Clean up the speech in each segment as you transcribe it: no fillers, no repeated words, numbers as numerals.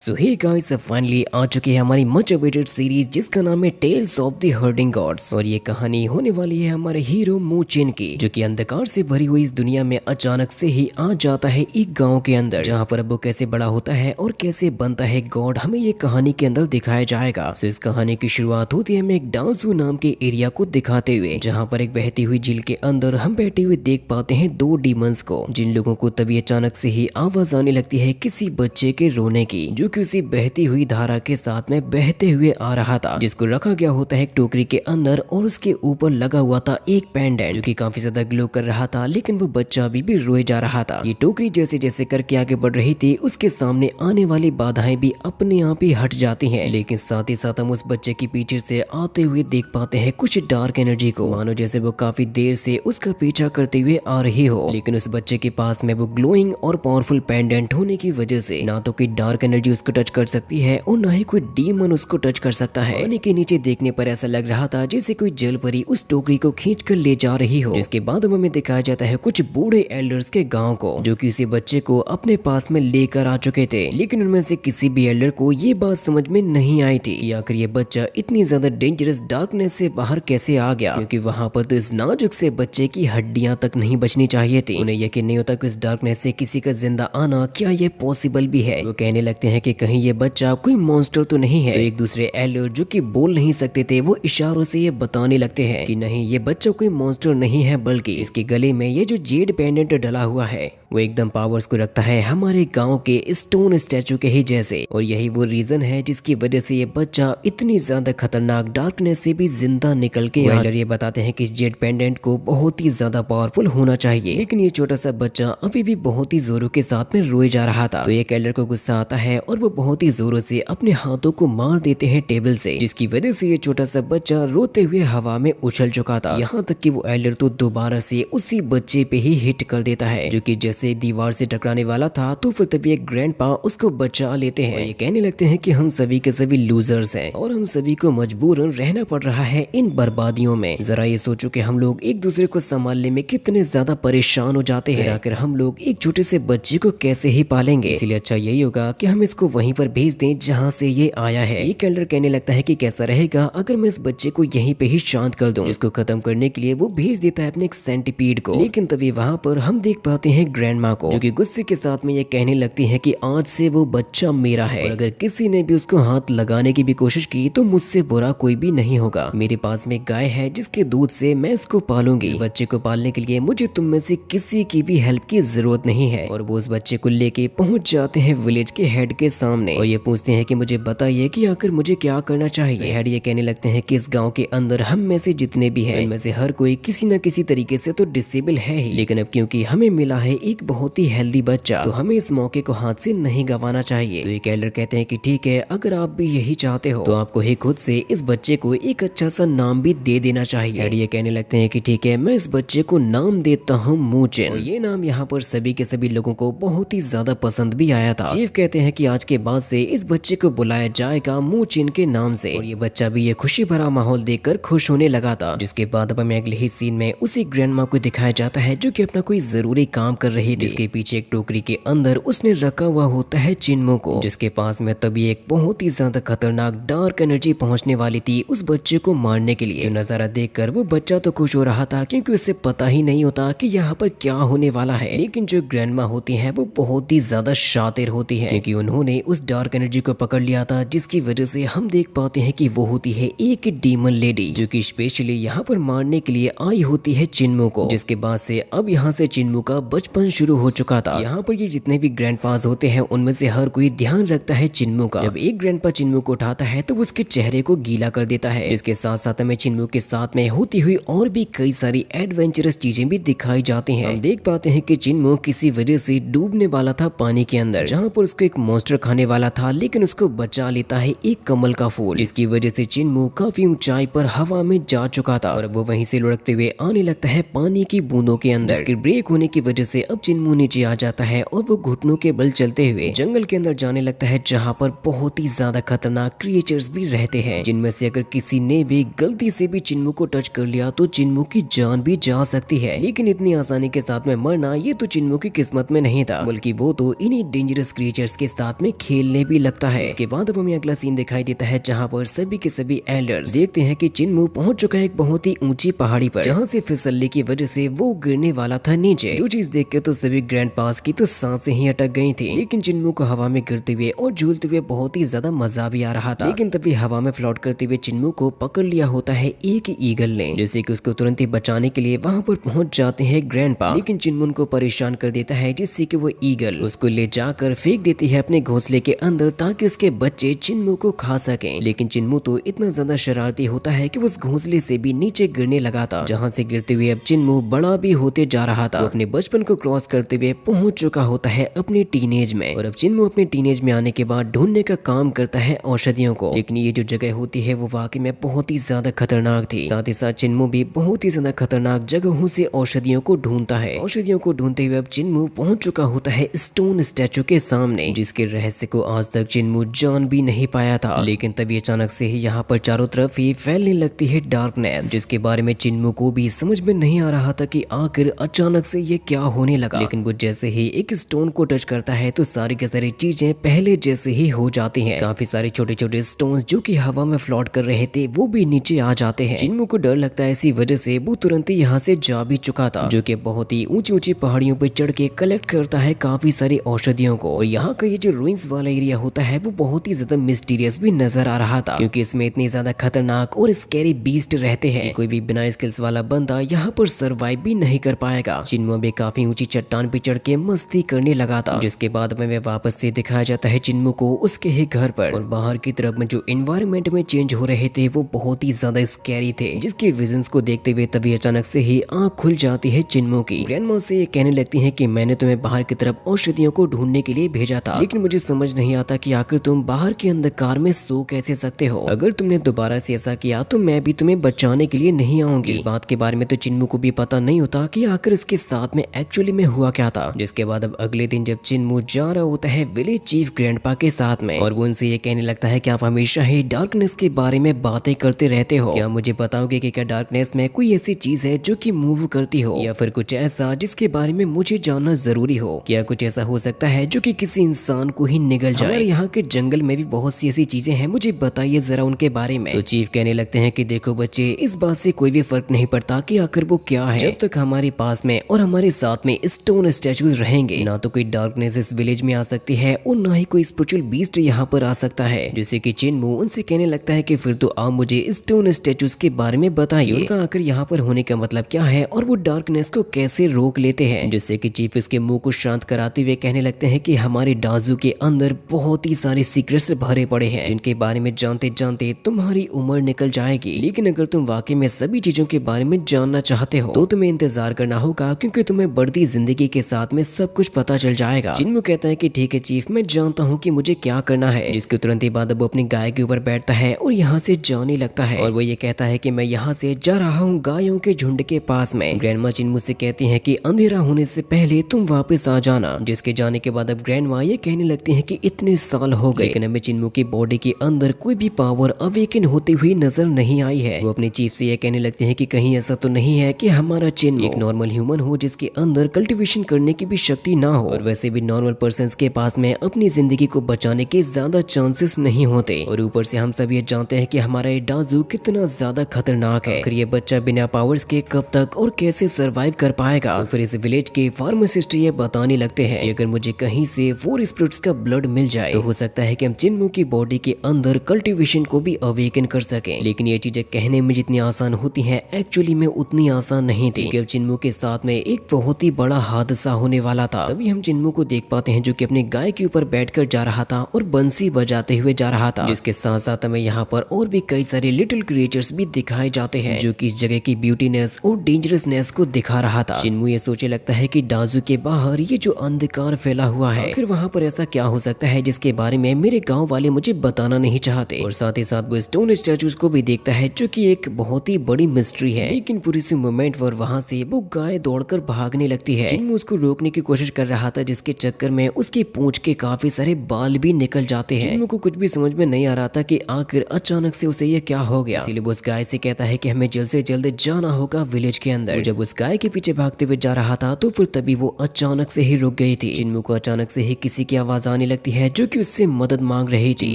सो hey guys, finally आ चुकी है हमारी मच अवेटेड सीरीज जिसका नाम है Tales of the Herding Gods. और ये कहानी होने वाली है हमारे हीरो मू चिन की, जो कि अंधकार से भरी हुई इस दुनिया में अचानक से ही आ जाता है एक गांव के अंदर, जहां पर अब वो कैसे बड़ा होता है और कैसे बनता है गॉड, हमें ये कहानी के अंदर दिखाया जाएगा। सो इस कहानी की शुरुआत होती है हमें एक डांसू नाम के एरिया को दिखाते हुए, जहाँ पर एक बहती हुई झील के अंदर हम बैठे हुए देख पाते हैं दो डीमंस को, जिन लोगों को तभी अचानक से ही आवाज आने लगती है किसी बच्चे के रोने की, जो कि उसी बहती हुई धारा के साथ में बहते हुए आ रहा था, जिसको रखा गया होता है एक टोकरी के अंदर और उसके ऊपर लगा हुआ था एक पेंडेंट जो कि काफी ज्यादा ग्लो कर रहा था। लेकिन वो बच्चा अभी भी रोए जा रहा था। ये टोकरी जैसे जैसे करके आगे बढ़ रही थी, उसके सामने आने वाली बाधाएं भी अपने आप ही हट जाती हैं। लेकिन साथ ही साथ हम उस बच्चे के पीछे से आते हुए देख पाते हैं कुछ डार्क एनर्जी को, मानो जैसे वो काफी देर से उसका पीछा करते हुए आ रही हो। लेकिन उस बच्चे के पास में वो ग्लोइंग और पावरफुल पेंडेंट होने की वजह से ना तो कोई डार्क एनर्जी उसको टच कर सकती है और ना ही कोई डीमन उसको टच कर सकता है। पानी के नीचे देखने पर ऐसा लग रहा था जैसे कोई जल परी उस टोकरी को खींच कर ले जा रही हो। इसके बाद हमें दिखाया जाता है कुछ बूढ़े एल्डर्स के गांव को, जो कि उसी बच्चे को अपने पास में लेकर आ चुके थे। लेकिन उनमें से किसी भी एल्डर को ये बात समझ में नहीं आई थी कि आखिर ये बच्चा इतनी ज्यादा डेंजरस डार्कनेस से बाहर कैसे आ गया, क्योंकि वहां पर तो इस नाजुक से बच्चे की हड्डियां तक नहीं बचनी चाहिए थी। उन्हें यकीन नहीं होता कि इस डार्कनेस से किसी का जिंदा आना क्या ये पॉसिबल भी है। वो कहने लगते हैं कि कहीं ये बच्चा कोई मॉन्स्टर तो नहीं है। तो एक दूसरे एल्डर जो कि बोल नहीं सकते थे, वो इशारों से ये बताने लगते हैं कि नहीं, ये बच्चा कोई मॉन्स्टर नहीं है, बल्कि इसके गले में ये जो जेड पेंडेंट डला हुआ है वो एकदम पावर्स को रखता है हमारे गांव के स्टोन स्टैचू के ही जैसे। और यही वो रीजन है जिसकी वजह से ये बच्चा इतनी ज्यादा खतरनाक डार्कनेस से भी जिंदा निकल के एल्डर ये बताते हैं कि इस जेड पेंडेंट को बहुत ही ज्यादा पावरफुल होना चाहिए। लेकिन ये छोटा सा बच्चा अभी भी बहुत ही जोरों के साथ में रोए जा रहा था। तो एक एल्डर को गुस्सा आता है और वो बहुत ही जोरों से अपने हाथों को मार देते हैं टेबल से, जिसकी वजह से ये छोटा सा बच्चा रोते हुए हवा में उछल चुका था। यहाँ तक कि वो एल्डर तो दोबारा से उसी बच्चे पे ही हिट कर देता है, जो कि जैसे दीवार से टकराने वाला था। तो फिर तभी एक ग्रैंडपा उसको बचा लेते हैं। ये कहने लगते हैं कि हम सभी के सभी लूजर्स हैं और हम सभी को मजबूरन रहना पड़ रहा है इन बर्बादियों में। जरा ये सोचो कि हम लोग एक दूसरे को संभालने में कितने ज्यादा परेशान हो जाते हैं, आखिर हम लोग एक छोटे से बच्चे को कैसे ही पालेंगे। इसलिए अच्छा यही होगा कि हम इसको वहीं पर भेज दें जहाँ से ये आया है। एक एल्डर कहने लगता है कि कैसा रहेगा अगर मैं इस बच्चे को यहीं पे ही शांत कर दूं। इसको खत्म करने के लिए वो भेज देता है अपने एक सेंटीपीड को। लेकिन तभी वहां पर हम देख पाते हैं ग्रैंडमा को, जो कि गुस्से के साथ में ये कहने लगती है कि आज से वो बच्चा मेरा है और अगर किसी ने भी उसको हाथ लगाने की भी कोशिश की तो मुझसे बुरा कोई भी नहीं होगा। मेरे पास में एक गाय है जिसके दूध से मैं इसको पालूंगी। इस बच्चे को पालने के लिए मुझे तुम में से किसी की भी हेल्प की जरूरत नहीं है। और वो उस बच्चे को लेके पहुंच जाते हैं विलेज के हेड के सामने और ये पूछते हैं कि मुझे बताइए कि आखिर मुझे क्या करना चाहिए। हेड ये कहने लगते हैं कि इस गांव के अंदर हम में से जितने भी हैं, इनमें से हर कोई किसी न किसी तरीके से तो डिसेबल है ही, लेकिन अब क्योंकि हमें मिला है एक बहुत ही हेल्दी बच्चा, तो हमें इस मौके को हाथ से नहीं गंवाना चाहिए। तो एक एल्डर कहते हैं कि ठीक है, अगर आप भी यही चाहते हो तो आपको ही खुद से इस बच्चे को एक अच्छा सा नाम भी दे देना चाहिए। हेड ये कहने लगते हैं कि ठीक है, मैं इस बच्चे को नाम देता हूँ मू चिन। और ये नाम यहाँ पर सभी के सभी लोगों को बहुत ही ज्यादा पसंद भी आया था। चीफ कहते हैं कि आज के बाद से इस बच्चे को बुलाया जाएगा मू चिन के नाम से। और ये बच्चा भी ये खुशी भरा माहौल देखकर खुश होने लगा था। जिसके बाद अब हमें अगले ही सीन में उसी ग्रैंडमा को दिखाया जाता है, जो कि अपना कोई जरूरी काम कर रही थी। जिसके पीछे एक टोकरी के अंदर उसने रखा हुआ होता है चिन्मो को, जिसके पास में तभी एक बहुत ही ज्यादा खतरनाक डार्क एनर्जी पहुंचने वाली थी उस बच्चे को मारने के लिए। जो नजारा देखकर वो बच्चा तो खुश हो रहा था, क्योंकि उसे पता ही नहीं होता कि यहाँ पर क्या होने वाला है। लेकिन जो ग्रैंडमा होती है वो बहुत ही ज्यादा शातिर होती है, क्योंकि उन्होंने उस डार्क एनर्जी को पकड़ लिया था, जिसकी वजह से हम देख पाते हैं कि वो होती है एक डीमन लेडी, जो कि स्पेशली यहाँ पर मारने के लिए आई होती है चिन्मो को। जिसके बाद से अब यहाँ से चिन्मो का बचपन शुरू हो चुका था। यहाँ पर ये जितने भी ग्रैंडपास होते हैं उनमें से हर कोई ध्यान रखता है चिन्मो का। जब एक ग्रैंडपा चिन्मो को उठाता है तो उसके चेहरे को गीला कर देता है। इसके साथ साथ हमें चिन्मो के साथ में होती हुई और भी कई सारी एडवेंचरस चीजें भी दिखाई जाती हैं। हम देख पाते हैं कि चिन्मो किसी वजह से डूबने वाला था पानी के अंदर, जहाँ पर उसको एक मॉन्स्टर खाने वाला था, लेकिन उसको बचा लेता है एक कमल का फूल। इसकी वजह से चिन्मो काफी ऊंचाई पर हवा में जा चुका था और वो वहीं से लुढ़कते हुए आने लगता है पानी की बूंदों के अंदर। इसके ब्रेक होने की वजह से अब चिन्मो नीचे आ जाता है और वो घुटनों के बल चलते हुए जंगल के अंदर जाने लगता है, जहाँ पर बहुत ही ज्यादा खतरनाक क्रिएचर्स भी रहते हैं, जिनमें से अगर किसी ने भी गलती से भी चिन्मो को टच कर लिया तो चिन्मो की जान भी जा सकती है। लेकिन इतनी आसानी के साथ में मरना ये तो चिन्मो की किस्मत में नहीं था, बल्कि वो तो इन्हीं डेंजरस क्रिएचर्स के साथ में खेलने भी लगता है। इसके बाद अब हमें अगला सीन दिखाई देता है जहाँ पर सभी के सभी एल्डर्स देखते हैं कि चिन्मू पहुंच चुका है एक बहुत ही ऊंची पहाड़ी पर, जहाँ से फिसलने की वजह से वो गिरने वाला था नीचे। जो चीज देख के तो सभी ग्रैंड पास की तो सांसें ही अटक गई थी, लेकिन चिन्मू को हवा में गिरते हुए और झूलते हुए बहुत ही ज्यादा मजा भी आ रहा था। लेकिन तभी हवा में फ्लोट करते हुए चिन्मू को पकड़ लिया होता है एक ईगल ने, जैसे कि उसको तुरंत ही बचाने के लिए वहाँ पर पहुंच जाते हैं ग्रैंडपा। लेकिन चिन्मू को परेशान कर देता है, जिससे कि वो ईगल उसको ले जाकर फेंक देती है अपने घोंसले के अंदर ताकि उसके बच्चे चिन्मू को खा सकें। लेकिन चिन्मू तो इतना ज्यादा शरारती होता है कि उस घोंसले से भी नीचे गिरने लगा था, जहाँ से गिरते हुए अब चिन्मू बड़ा भी होते जा रहा था। वो अपने बचपन को क्रॉस करते हुए पहुंच चुका होता है अपने टीनेज में, और अब चिन्मू अपने टीनेज में आने के बाद ढूंढने का काम करता है औषधियों को। लेकिन ये जो जगह होती है वो वाकई में बहुत ही ज्यादा खतरनाक थी। साथ ही साथ चिन्मू भी बहुत ही ज्यादा खतरनाक जगहों से औषधियों को ढूंढता है। औषधियों को ढूंढते हुए अब चिन्मू पहुंच चुका होता है स्टोन स्टैचू के सामने, जिसके रहस्य को आज तक चिन्मू जान भी नहीं पाया था। लेकिन तभी अचानक से ही यहाँ पर चारों तरफ ही फैलने लगती है डार्कनेस, जिसके बारे में चिन्मू को भी समझ में नहीं आ रहा था कि आखिर अचानक से ये क्या होने लगा। लेकिन वो जैसे ही एक स्टोन को टच करता है तो सारी की सारी चीजें पहले जैसे ही हो जाती हैं। काफी सारे छोटे छोटे स्टोन्स जो कि हवा में फ्लोट कर रहे थे वो भी नीचे आ जाते हैं। चिन्मू को डर लगता है, इसी वजह से वो तुरंत ही यहाँ से जा भी चुका था, जो कि बहुत ही ऊंची ऊंची पहाड़ियों पर चढ़ के कलेक्ट करता है काफी सारी औषधियों को। और यहाँ का ये जो रुइंस वाला एरिया होता है वो बहुत ही ज्यादा मिस्टीरियस भी नजर आ रहा था, क्योंकि इसमें इतनी ज्यादा खतरनाक और स्कैरी बीस्ट रहते हैं। कोई भी बिना स्किल्स वाला बंदा यहाँ पर सर्वाइव भी नहीं कर पाएगा। चिन्मू भी काफी ऊंची चट्टान पे चढ़ के मस्ती करने लगा था, जिसके बाद में वापस से दिखाया जाता है चिन्मू को उसके ही घर पर। और बाहर की तरफ में जो एनवायरनमेंट में चेंज हो रहे थे वो बहुत ही ज्यादा स्कैरी थे, जिसके विजन्स को देखते हुए तभी अचानक से ही आंख खुल जाती है चिन्मू की। ग्रैंडमा से ये कहने लगती है कि मैंने तुम्हें बाहर की तरफ औषधियों को ढूंढने के लिए भेजा था, लेकिन मुझे समझ नहीं आता कि आखिर तुम बाहर के अंधकार में सो कैसे सकते हो। अगर तुमने दोबारा से ऐसा किया तो मैं भी तुम्हें बचाने के लिए नहीं आऊंगी। इस बात के बारे में तो चिन्मू को भी पता नहीं होता कि आखिर इसके साथ में एक्चुअली में हुआ क्या था। जिसके बाद अब अगले दिन जब चिन्मू जा रहा होता है विलेज चीफ ग्रैंडपा के साथ में, और वो उनसे ये कहने लगता है कि आप हमेशा ही डार्कनेस के बारे में बातें करते रहते हो, क्या मुझे बताओगे कि क्या डार्कनेस में कोई ऐसी चीज है जो कि मूव करती हो, या फिर कुछ ऐसा जिसके बारे में मुझे जानना जरूरी हो? क्या कुछ ऐसा हो सकता है जो कि किसी इंसान को ही निगल जाए? हमारे यहाँ के जंगल में भी बहुत सी ऐसी चीजें हैं, मुझे बताइए जरा उनके बारे में। तो चीफ कहने लगते हैं कि देखो बच्चे, इस बात से कोई भी फर्क नहीं पड़ता कि आखिर वो क्या है। जब तक हमारे पास में और हमारे साथ में स्टोन स्टैचूज रहेंगे, ना तो कोई डार्कनेस इस विलेज में आ सकती है और ना ही कोई स्पिरिचुअल बीस्ट यहाँ पर आ सकता है। जैसे कि चिन्मू उनसे कहने लगता है कि फिर तो आप मुझे स्टोन स्टैचूज के बारे में बताइए, उनका आखिर यहाँ पर होने का मतलब क्या है और वो डार्कनेस को कैसे रोक लेते हैं। जिससे कि चीफ इसके मुंह को शांत कराते हुए कहने लगते हैं कि हमारे डाजू के अंदर बहुत ही सारे सीक्रेट्स भरे पड़े हैं, जिनके बारे में जानते जानते तुम्हारी उम्र निकल जाएगी। लेकिन अगर तुम वाकई में सभी चीजों के बारे में जानना चाहते हो तो तुम्हें इंतजार करना होगा, क्योंकि तुम्हें बढ़ती जिंदगी के साथ में सब कुछ पता चल जाएगा। चिन्मू कहता है कि ठीक है चीफ, मैं जानता हूँ कि मुझे क्या करना है। जिसके तुरंत ही बाद वो अपनी गाय के ऊपर बैठता है और यहाँ से जाने लगता है, और वो ये कहता है कि मैं यहाँ से जा रहा हूँ गायों के झुंड के पास में। ग्रैंडमा चिन्मू से कहती है कि अंधेरा होने से पहले तुम वापस आ जाना। जिसके जाने के बाद अब ग्रैंडमा ये कहने लगती है कि इतने साल हो गए, लेकिन हमें चिन्मू की बॉडी के अंदर कोई भी पावर अवेकन होती हुई नजर नहीं आई है। वो अपने चीफ से ये कहने लगते हैं कि कहीं ऐसा तो नहीं है कि हमारा चिन्मू एक नॉर्मल ह्यूमन हो जिसके अंदर कल्टीवेशन करने की भी शक्ति ना हो, और वैसे भी नॉर्मल पर्सन के पास में अपनी जिंदगी को बचाने के ज्यादा चांसेस नहीं होते। और ऊपर से हम सब ये जानते हैं कि हमारा ये डाजू कितना ज्यादा खतरनाक है। आखिर ये बच्चा बिना पावर्स के कब तक और कैसे सरवाइव कर पाएगा? तो फिर इस विलेज के फार्मासिस्ट ये बताने लगते हैं अगर मुझे कहीं से 4 स्पिरिट्स का ब्लड मिल जाए तो हो सकता है कि हम चिन्मू की बॉडी के अंदर कल्टीवेशन को भी अवेकन कर सकें। लेकिन ये चीजें कहने में जितनी आसान होती हैं एक्चुअली में उतनी आसान नहीं थी, क्योंकि अब चिन्मू के साथ में एक बहुत ही बड़ा हादसा होने वाला था। तभी हम चिन्मू को देख पाते हैं जो कि अपने गाय के ऊपर बैठकर जा रहा था और बंसी बजाते हुए जा रहा था। जिसके साथ साथ हमें यहाँ पर और भी कई सारे लिटिल क्रिएचर्स भी दिखाए जाते हैं जो कि इस जगह की ब्यूटीनेस और डेंजरसनेस को दिखा रहा था। चिन्मू ये सोचे लगता है कि डाजू के बाहर ये जो अंधकार फैला हुआ है, फिर वहाँ पर ऐसा क्या हो सकता है जिसके बारे में मेरे गाँव वाले मुझे बताना नहीं चाहते। और साथ ही साथ वो स्टोन स्टैचूज को भी देखता है जो कि एक बहुत ही बड़ी मिस्ट्री है। लेकिन पूरी सी मोमेंट पर वहाँ से वो गाय दौड़कर भागने लगती है। चिन्मू उसको रोकने की कोशिश कर रहा था, जिसके चक्कर में उसकी पूंछ के काफी सारे बाल भी निकल जाते हैं। चिन्मू को कुछ भी समझ में नहीं आ रहा था कि आखिर अचानक से उसे ये क्या हो गया। इसीलिए वो उस गाय से कहता है कि हमें जल्द से जल्द जाना होगा विलेज के अंदर। जब उस गाय के पीछे भागते हुए जा रहा था तो फिर तभी वो अचानक से ही रुक गई थी। चिन्मू को अचानक से ही किसी की आवाज आने आने लगती है जो कि उससे मदद मांग रही थी।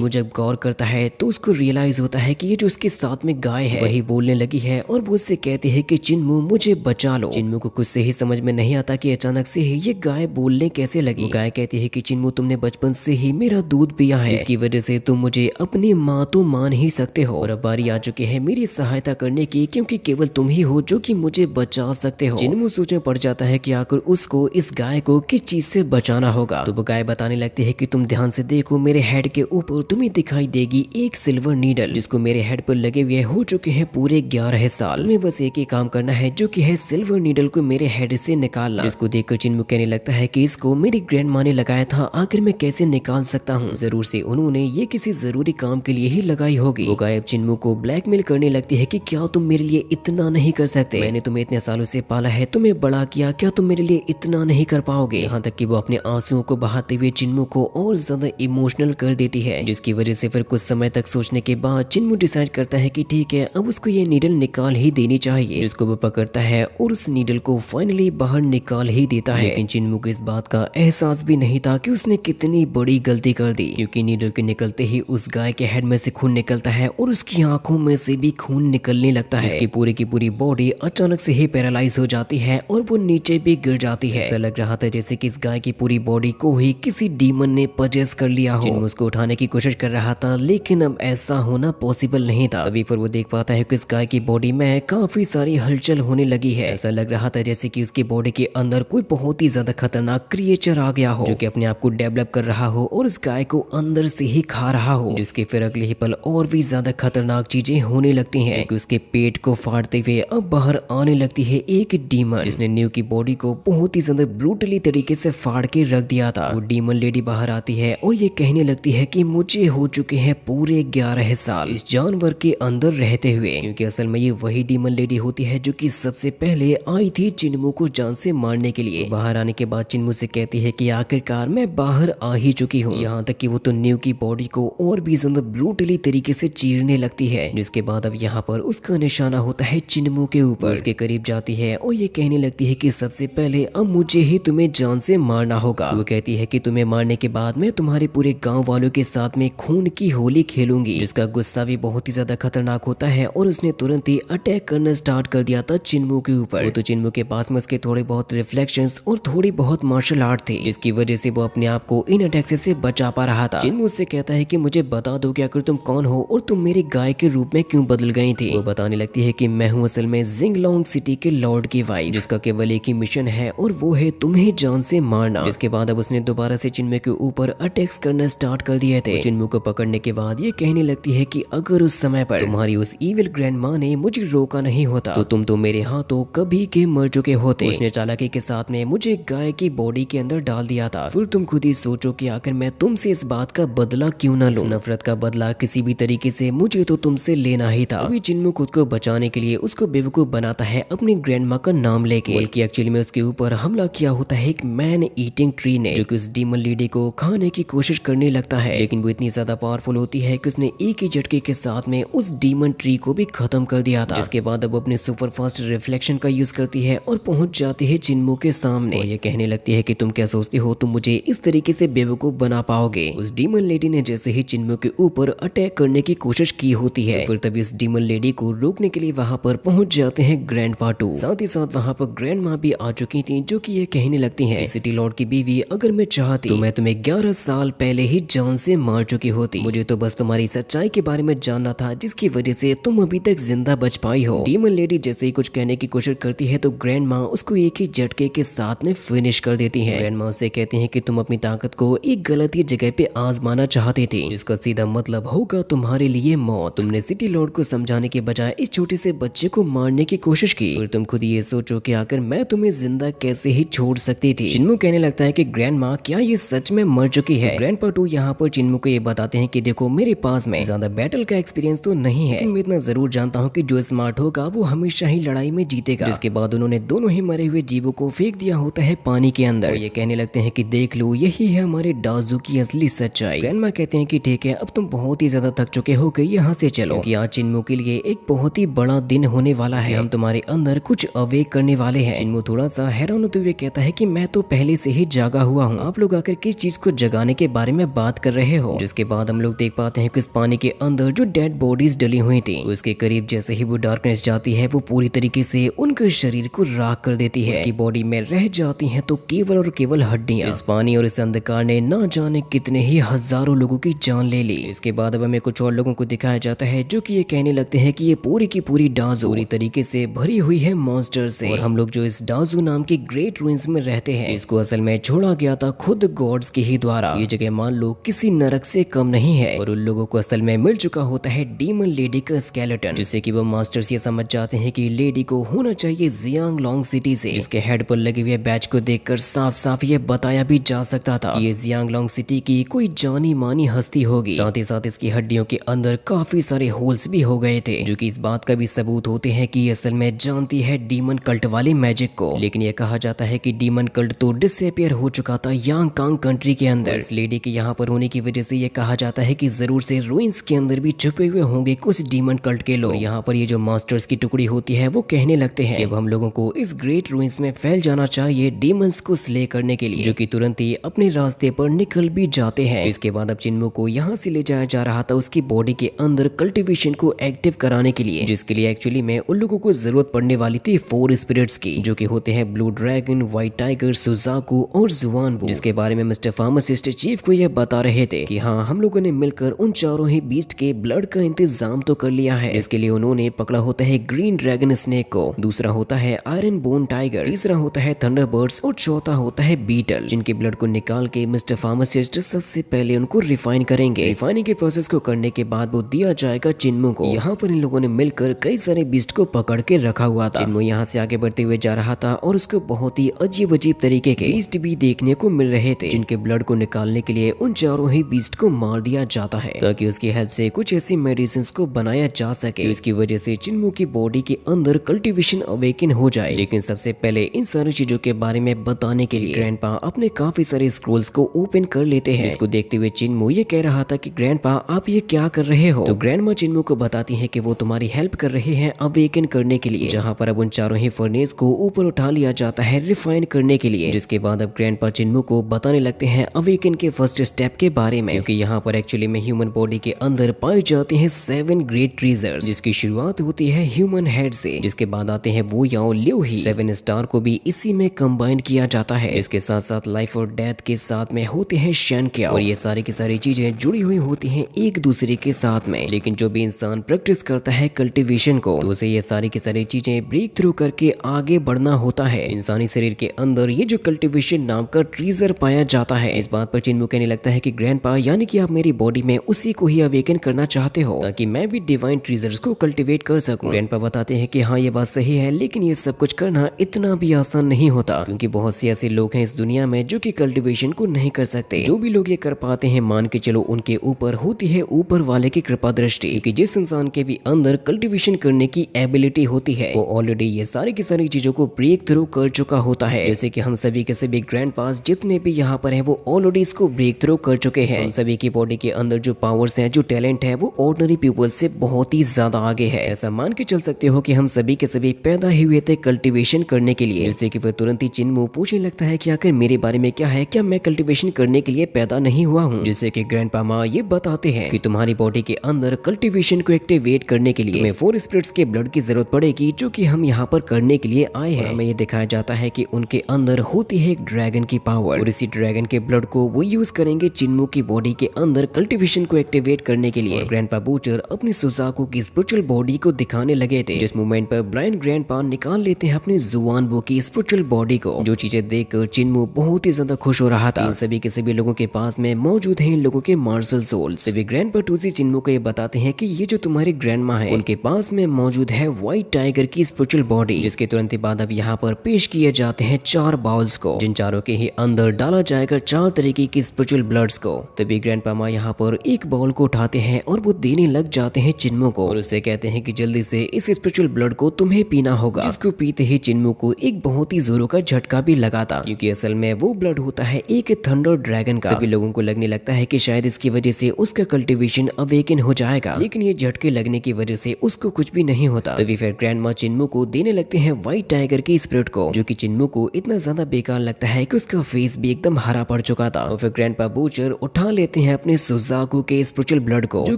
वो जब गौर करता है तो उसको रियलाइज होता है कि ये जो उसके साथ में गाय है वही बोलने लगी है और वो उससे कहती है कि चिन्मू मुझे बचा लो। चिन्मू को कुछ से ही समझ में नहीं आता कि अचानक से ही ये गाय बोलने कैसे लगी। वो गाय कहती है कि चिन्मू तुमने बचपन से ही मेरा दूध पिया है, इसकी वजह से तुम मुझे अपनी माँ तो मान ही सकते हो और अब बारी आ चुकी है मेरी सहायता करने की, क्योंकि केवल तुम ही हो जो कि मुझे बचा सकते हो। चिन्मू सोच में पड़ जाता है कि आखिर उसको इस गाय को किस चीज से बचाना होगा। तो वो गाय बताने लगती है कि तुम ध्यान से देखो, मेरे हेड के ऊपर तुम्हें दिखाई देगी एक सिल्वर नीडल जिसको मेरे हेड पर लगे हुए हो चुके हैं पूरे 11 साल में। बस एक ही काम करना है जो कि है सिल्वर नीडल को मेरे हेड से निकालना। जिसको देखकर चिन्मू कहने लगता है कि इसको मेरी ग्रैंड माँ ने लगाया था, आखिर मैं कैसे निकाल सकता हूँ। जरूर से उन्होंने ये किसी जरूरी काम के लिए ही लगाई होगी। वो गायब चिन्मू को ब्लैकमेल करने लगती है कि क्या तुम मेरे लिए इतना नहीं कर सकते, मैंने तुम्हें इतने सालों से पाला है, तुम्हें बड़ा किया, क्या तुम मेरे लिए इतना नहीं कर पाओगे। यहाँ तक कि वो अपने आंसुओं को बहाते हुए चिन्मू को और ज्यादा इमोशनल कर देती है, जिसकी वजह से फिर कुछ समय तक सोचने के बाद चिन्मू डिसाइड करता है कि ठीक है अब उसको ये नीडल निकाल ही देनी चाहिए। जिसको वो पकड़ता है और उस नीडल को फाइनली बाहर निकाल ही देता है। लेकिन चिन्मू को इस बात का एहसास भी नहीं था कि उसने कितनी बड़ी गलती कर दी, क्योंकि नीडल के निकलते ही उस गाय के हेड में से खून निकलता है और उसकी आंखों में से भी खून निकलने लगता है। इसकी पूरी की पूरी बॉडी अचानक से ही पैरालाइज हो जाती है और वो नीचे भी गिर जाती है। ऐसा लग रहा था जैसे कि इस गाय की पूरी बॉडी को ही किसी डीमन ने पजेस कर लिया हो। चिन्मू उसको उठाने की कोशिश कर रहा था, लेकिन अब ऐसा होना पॉसिबल नहीं था। अभी पर वो देख पाता है कि इस गाय की बॉडी में काफी सारी हलचल होने लगी है। ऐसा लग रहा था जैसे कि उसकी बॉडी के अंदर कोई बहुत ही ज्यादा खतरनाक क्रिएचर आ गया हो, जो कि अपने आप को डेवलप कर रहा हो और उस गाय को अंदर से ही खा रहा हो। जिसके फिर अगले ही पल और भी ज्यादा खतरनाक चीजें होने लगती हैं, कि उसके पेट को फाड़ते हुए अब बाहर आने लगती है एक डीमन, जिसने न्यू की बॉडी को बहुत ही ज्यादा ब्रूटली तरीके से फाड़ के रख दिया था। वो डीमन लेडी बाहर आती है और ये कहने लगती है कि मुझे हो चुके हैं पूरे 11 साल इस जानवर के अंदर रहते हुए, क्योंकि असल में ये वही डीमन लेडी होती है जो कि सबसे पहले आई थी चिन्मू को जान से मारने के लिए। बाहर आने के बाद चिन्मू से कहती है कि आखिरकार मैं बाहर आ ही चुकी हूँ। यहाँ तक कि वो तो न्यू की बॉडी को और भी ज्यादा ब्रूटली तरीके से चीरने लगती है, जिसके बाद अब यहाँ पर उसका निशाना होता है चिन्मू के ऊपर। उसके करीब जाती है और ये कहने लगती है कि सबसे पहले अब मुझे ही तुम्हें जान से मारना होगा। वो कहती है कि तुम्हें मारने के बाद मैं तुम्हारे पूरे गांव वालों के साथ में खून की होली खेलूंगी। जिसका गुस्सा भी बहुत ही ज्यादा खतरनाक होता है और उसने तुरंत ही अटैक करना स्टार्ट कर दिया था चिन्मू के ऊपर। वो तो चिन्मू के पास में उसके थोड़े बहुत रिफ्लेक्शंस और थोड़ी बहुत मार्शल आर्ट थे, जिसकी वजह से वो अपने आप को इन अटैक से बचा पा रहा था। चिन्मू उससे कहता है कि मुझे बता दो कि आखिर तुम कौन हो और तुम मेरी गाय के रूप में क्यों बदल गई थी। वो बताने लगती है कि मैं हूँ असल में जिंगलोंग सिटी के लॉर्ड की वाइफ, जिसका केवल एक ही मिशन है और वो है तुम्हें जान से मारना। जिसके बाद अब उसने दोबारा से चिन्मू के ऊपर अटैक्स करना स्टार्ट कर दिए थे। चिन्मू को पकड़ने के बाद ये कहने लगती है कि अगर उस समय पर तुम्हारी उस इविल ग्रैंड माँ ने मुझे रोका नहीं होता तो तुम तो मेरे हाथों कभी के मर चुके होते। उसने चालाकी के साथ में मुझे गाय की बॉडी के अंदर डाल दिया था। फिर तुम खुद ही सोचो कि आखिर मैं तुमसे इस बात का बदला क्यों न लूं। नफरत का बदला किसी भी तरीके से मुझे तो तुमसे लेना ही था। अभी चिन्मू खुद को बचाने के लिए उसको बेवकूफ बनाता है अपनी ग्रैंड माँ का नाम लेके, बल्कि एक्चुअली में उसके ऊपर हमला किया होता है एक मैन ईटिंग ट्री ने, जो कि उस डीमन लेडी को खाने की कोशिश करने लगता है। लेकिन वो इतनी ज्यादा पावरफुल होती है कि उसने एक ही झटके के साथ में उस डीमन ट्री को भी खत्म कर दिया था। जिसके बाद अब अपने सुपर फास्ट रिफ्लेक्शन का यूज करती है और पहुंच जाती है चिन्मू के सामने। और ये कहने लगती है कि तुम क्या सोचती हो तुम मुझे इस तरीके से बेवकूफ बना पाओगे। उस डीमन लेडी ने जैसे ही चिन्मू के ऊपर अटैक करने की कोशिश की होती है, फिर तभी उस डीमन लेडी को रोकने के लिए वहां पर पहुंच जाते हैं ग्रैंडपा टू। साथ ही साथ वहां पर ग्रैंड माँ भी आ चुकी थी, जो कि ये कहने लगती हैं सिटी लॉर्ड की बीवी, अगर मैं चाहती तो मैं तुम्हें 11 साल पहले ही जान से मार चुकी होती। मुझे तो बस तुम्हारी सच्चाई के बारे में जानना था, जिसकी वजह से तुम अभी तक जिंदा बच पाई हो। डीमन लेडी जैसे ही कुछ कहने की कोशिश करती है तो ग्रैंड माँ उसको एक ही झटके के साथ में फिनिश कर देती है। ग्रैंड माँ उससे कहती है कि तुम अपनी ताकत को एक गलत ही जगह पे आजमाना चाहती थी, जिसका सीधा मतलब होगा तुम्हारे लिए मौत। तुमने सिटी लॉर्ड को समझाने के बजाय इस छोटे से बच्चे को मारने की कोशिश की। फिर तुम खुद ये सोचो कि आखिर मैं तुम्हें जिंदा कैसे ही छोड़ सकती थी। चिन्मू कहने लगता है कि ग्रैंड माँ क्या ये सच में मर चुकी है। ग्रैंडपा टू यहाँ पर चिन्मू को ये बताते हैं कि देखो मेरे पास में ज्यादा बैटल का एक्सपीरियंस तो नहीं है, मैं इतना जरूर जानता हूँ कि जो स्मार्ट होगा वो हमेशा ही लड़ाई में जीतेगा। जिसके बाद उन्होंने दोनों ही मरे हुए जीवों को फेंक दिया होता है पानी के अंदर। ये कहने लगते हैं कि देख लो यही है हमारे डाजू की असली सच्चाई। ग्रैंडमा कहते हैं कि ठीक है अब तुम बहुत ही ज्यादा थक चुके हो, यहाँ से चलो कि आज चिन्मू के लिए एक बहुत ही बड़ा दिन होने वाला है। हम तुम्हारे अंदर कुछ अवेक करने वाले हैं। चिन्मू थोड़ा सा हैरान होते हुए कहता है कि मैं तो पहले से ही जागा हुआ हूँ, आप लोग आकर किस चीज को जगाने के बारे में बात कर रहे हो। जिसके बाद हम लोग देख पाते हैं कि इस पानी के अंदर जो डेड बॉडीज डली हुई थी उसके करीब जैसे ही वो डार्कनेस जाती है वो पूरी तरीके से उनके शरीर को राख कर देती है। उनकी बॉडी में रह जाती हैं तो केवल और केवल हड्डियां। इस पानी और इस अंधकार ने ना जाने कितने ही हजारों लोगों की जान ले ली। इसके बाद अब हमें कुछ और लोगों को दिखाया जाता है जो कि ये कहने लगते हैं कि ये पूरी की पूरी डाजू पूरी तरीके से भरी हुई है मॉन्स्टर से, और हम लोग जो इस डाजू नाम की ग्रेट रूइंस में रहते हैं इसको असल में छोड़ा गया था खुद गॉड्स के ही द्वारा। ये जगह मान लो किसी नरक से कम नहीं है, और उन लोगों को असल में मिल चुका होता है डीमन लेडी का स्केलेटन, जिससे कि वो मास्टर्स ये समझ जाते हैं कि लेडी को होना चाहिए जियांग लॉन्ग सिटी से। इसके हेड पर लगे हुए बैच को देखकर साफ साफ ये बताया भी जा सकता था कि ये जियांग लॉन्ग सिटी की कोई जानी मानी हस्ती होगी। साथ ही साथ इसकी हड्डियों के अंदर काफी सारे होल्स भी हो गए थे, जो कि इस बात का भी सबूत होते हैं कि असल में जानती है डीमन कल्ट वाले मैजिक को। लेकिन ये कहा जाता है कि डीमन कल्ट तो डिसअपियर हो चुका था यांग कांग कंट्री के अंदर। इस लेडी के यहाँ पर होने की वजह से ये कहा जाता है कि जरूर से रूइंस के अंदर भी छुपे हुए होंगे कुछ डीमन कल्ट के लोग। यहाँ पर ये जो मास्टर्स की टुकड़ी होती है वो कहने लगते हैं कि अब हम लोगों को इस ग्रेट रूइंस में फैल जाना चाहिए डीमंस को स्ले करने के लिए, जो कि तुरंत ही अपने रास्ते पर निकल भी जाते हैं। इसके बाद अब चिन्मू को यहाँ से ले जाया जा रहा था उसकी बॉडी के अंदर कल्टीवेशन को एक्टिव कराने के लिए, जिसके लिए एक्चुअली में उन लोगों को जरूरत पड़ने वाली थी 4 स्पिरिट्स की, जो कि होते हैं blue dragon, white tiger, Suzaku और जुआनबू, जिसके बारे में मिस्टर फार्मासिस्ट चीफ को यह बता रहे थे कि हाँ हम लोगों ने मिलकर उन चारों ही बीस्ट के ब्लड का इंतजाम तो कर लिया है। इसके लिए उन्होंने पकड़ा होता है ग्रीन ड्रैगन स्नेक को, दूसरा होता है आयरन बोन टाइगर, तीसरा होता है थंडरबर्ड्स और चौथा होता है बीटल, जिनके ब्लड को निकाल के मिस्टर फार्मासिस्ट सबसे पहले उनको रिफाइन करेंगे। रिफाइनिंग के प्रोसेस को करने के बाद वो दिया जाएगा चिन्मू को। यहाँ पर इन लोगों ने मिलकर कई सारे बीस्ट को पकड़ के रखा हुआ था। चिन्मू यहाँ से आगे बढ़ते हुए जा रहा था और उसको बहुत ही अजीब अजीब तरीके के बीस्ट भी देखने को मिल रहे थे, जिनके ब्लड को निकालने के लिए उन चारों ही बीस्ट को मार दिया जाता है ताकि उसकी हेल्प से कुछ ऐसी मेडिसिन को बनाया जा सके, इसकी वजह से चिन्मू की बॉडी के अंदर कल्टीवेशन अवेकन हो जाए। लेकिन सबसे पहले इन सारी चीजों के बारे में बताने के लिए ग्रैंडपा अपने काफी सारे स्क्रोल्स को ओपन कर लेते हैं। इसको देखते हुए चिन्मू ये कह रहा था कि ग्रैंडपा आप ये क्या कर रहे हो? तो ग्रैंडमा चिन्मू को बताती है कि वो तुम्हारी हेल्प कर रहे हैं अवेकन करने के लिए, जहाँ पर अब उन चारों ही फर्नेस को ऊपर उठा लिया जाता है रिफाइन करने के लिए। जिसके बाद अब ग्रैंडपा चिन्मू को बताने लगते हैं अवेकन के फर्स्ट स्टेप के बारे में, क्योंकि यहाँ पर एक्चुअली में ह्यूमन बॉडी के अंदर पाए जाते हैं 7 ग्रेट ट्रीजर्स, जिसकी शुरुआत होती है ह्यूमन हेड से। जिसके बाद आते हैं वो याओ लियो ही, 7 स्टार को भी इसी में कंबाइन किया जाता है। इसके साथ साथ लाइफ और डेथ के साथ में होते हैं शेनक्या, और ये सारी की सारी चीजें जुड़ी हुई होती हैं एक दूसरे के साथ में। लेकिन जो भी इंसान प्रैक्टिस करता है कल्टीवेशन को तो उसे ये सारी की सारी चीजें ब्रेक थ्रू करके आगे बढ़ना होता है। इंसानी शरीर के अंदर ये जो कल्टीवेशन नाम का ट्रीजर पाया जाता है। इस बात पर चिन्मू कहने लगता है कि ग्रैंडपा यानी कि आप मेरी बॉडी में उसी को ही अवेकन करना चाहते हो ताकि मैं भी डिवाइन ट्रीजर्स को कल्टीवेट कर सकूं। ग्रैंडपा बताते हैं कि हाँ ये बात सही है, लेकिन ये सब कुछ करना इतना भी आसान नहीं होता, क्योंकि बहुत से ऐसे लोग हैं इस दुनिया में जो कि कल्टीवेशन को नहीं कर सकते। जो भी लोग ये कर पाते हैं मान के चलो उनके ऊपर होती है ऊपर वाले की कृपा दृष्टि, क्योंकि जिस इंसान के भी अंदर कल्टीवेशन करने की एबिलिटी होती है वो ऑलरेडी ये सारी की सारी चीजों को ब्रेक थ्रू कर चुका होता है। जैसे कि हम सभी के सभी ग्रैंडपास जितने भी यहाँ पर हैं वो ऑलरेडी इसको ब्रेक थ्रू कर चुके हैं। हम सभी की बॉडी के अंदर जो पावर्स हैं, जो टैलेंट है, वो ऑर्डिनरी पीपल से बहुत ही ज्यादा आगे है। ऐसा मान के चल सकते हो कि हम सभी के सभी पैदा ही हुए थे कल्टीवेशन करने के लिए। जैसे कि फिर तुरंत ही चिन्मू पूछने लगता है कि आखिर मेरे बारे में क्या है, क्या मैं कल्टीवेशन करने के लिए पैदा नहीं हुआ हूँ? जिससे कि ग्रैंडपा माँ ये बताते हैं कि तुम्हारी बॉडी के अंदर कल्टीवेशन को एक्टिवेट करने के लिए तुम्हें 4 स्पिरिट्स के ब्लड की जरूरत पड़ेगी, जो कि हम यहाँ पर करने के लिए आए हैं। हमें ये दिखाया जाता है कि उनके अंदर होती है एक ड्रैगन की पावर, और इसी ड्रैगन के ब्लड को वो यूज करेंगे चिन्मू की बॉडी के अंदर कल्टीवेशन को एक्टिवेट करने के लिए। ग्रैंडपा बूचर अपनी सुजाकू की स्पिरिचुअल बॉडी को दिखाने लगे थे, जिस मोमेंट पर ब्लाइंड ग्रैंडपा निकाल लेते हैं अपनी जुआनबू की स्पिरिचुअल बॉडी को। जो चीजें देखकर चिन्मू बहुत ही ज्यादा खुश हो रहा था। इन सभी के सभी लोगों के पास में मौजूद हैं इन लोगों के मार्शल सोल्स। तभी ग्रैंडपा टूजी चिन्मू को ये बताते हैं कि ये जो तुम्हारी ग्रैंडमा है उनके पास में मौजूद है व्हाइट टाइगर की स्पिरिचुअल बॉडी, जिसके तुरंत बाद अब यहाँ पर पेश किए जाते हैं 4 बाउल्स को, जिन चारों के ही अंदर डाला जाएगा 4 तरीके की स्पिरिचुअल ब्लड्स को। तभी ग्रैंडपा माँ यहाँ पर एक बाउल को उठाते हैं और वो देने लग जाते हैं चिन्मू को, और उससे कहते हैं कि जल्दी से इस स्पिरिचुअल ब्लड को तुम्हें पीना होगा। जिसको पीते ही चिन्मू को एक बहुत ही जोरों का झटका भी लगा था, क्योंकि असल में वो ब्लड होता है एक थंडर ड्रैगन का। सभी लोगों को लगने लगता है कि शायद इसकी वजह से उसका कल्टीवेशन अवेकन हो जाएगा, लेकिन ये झटके लगने की वजह से उसको कुछ भी नहीं होता। तभी फिर ग्रैंडमा चिन्मू को देने लगते हैं व्हाइट टाइगर की स्पिरिट को, जो कि चिन्मू को इतना ज्यादा बेकार लगता है कि उसका फेस भी एकदम हरा पड़ चुका था। और फिर ग्रैंडपा बूचर उठा लेते हैं अपने सुजाकू के स्पिरिचुअल ब्लड को, जो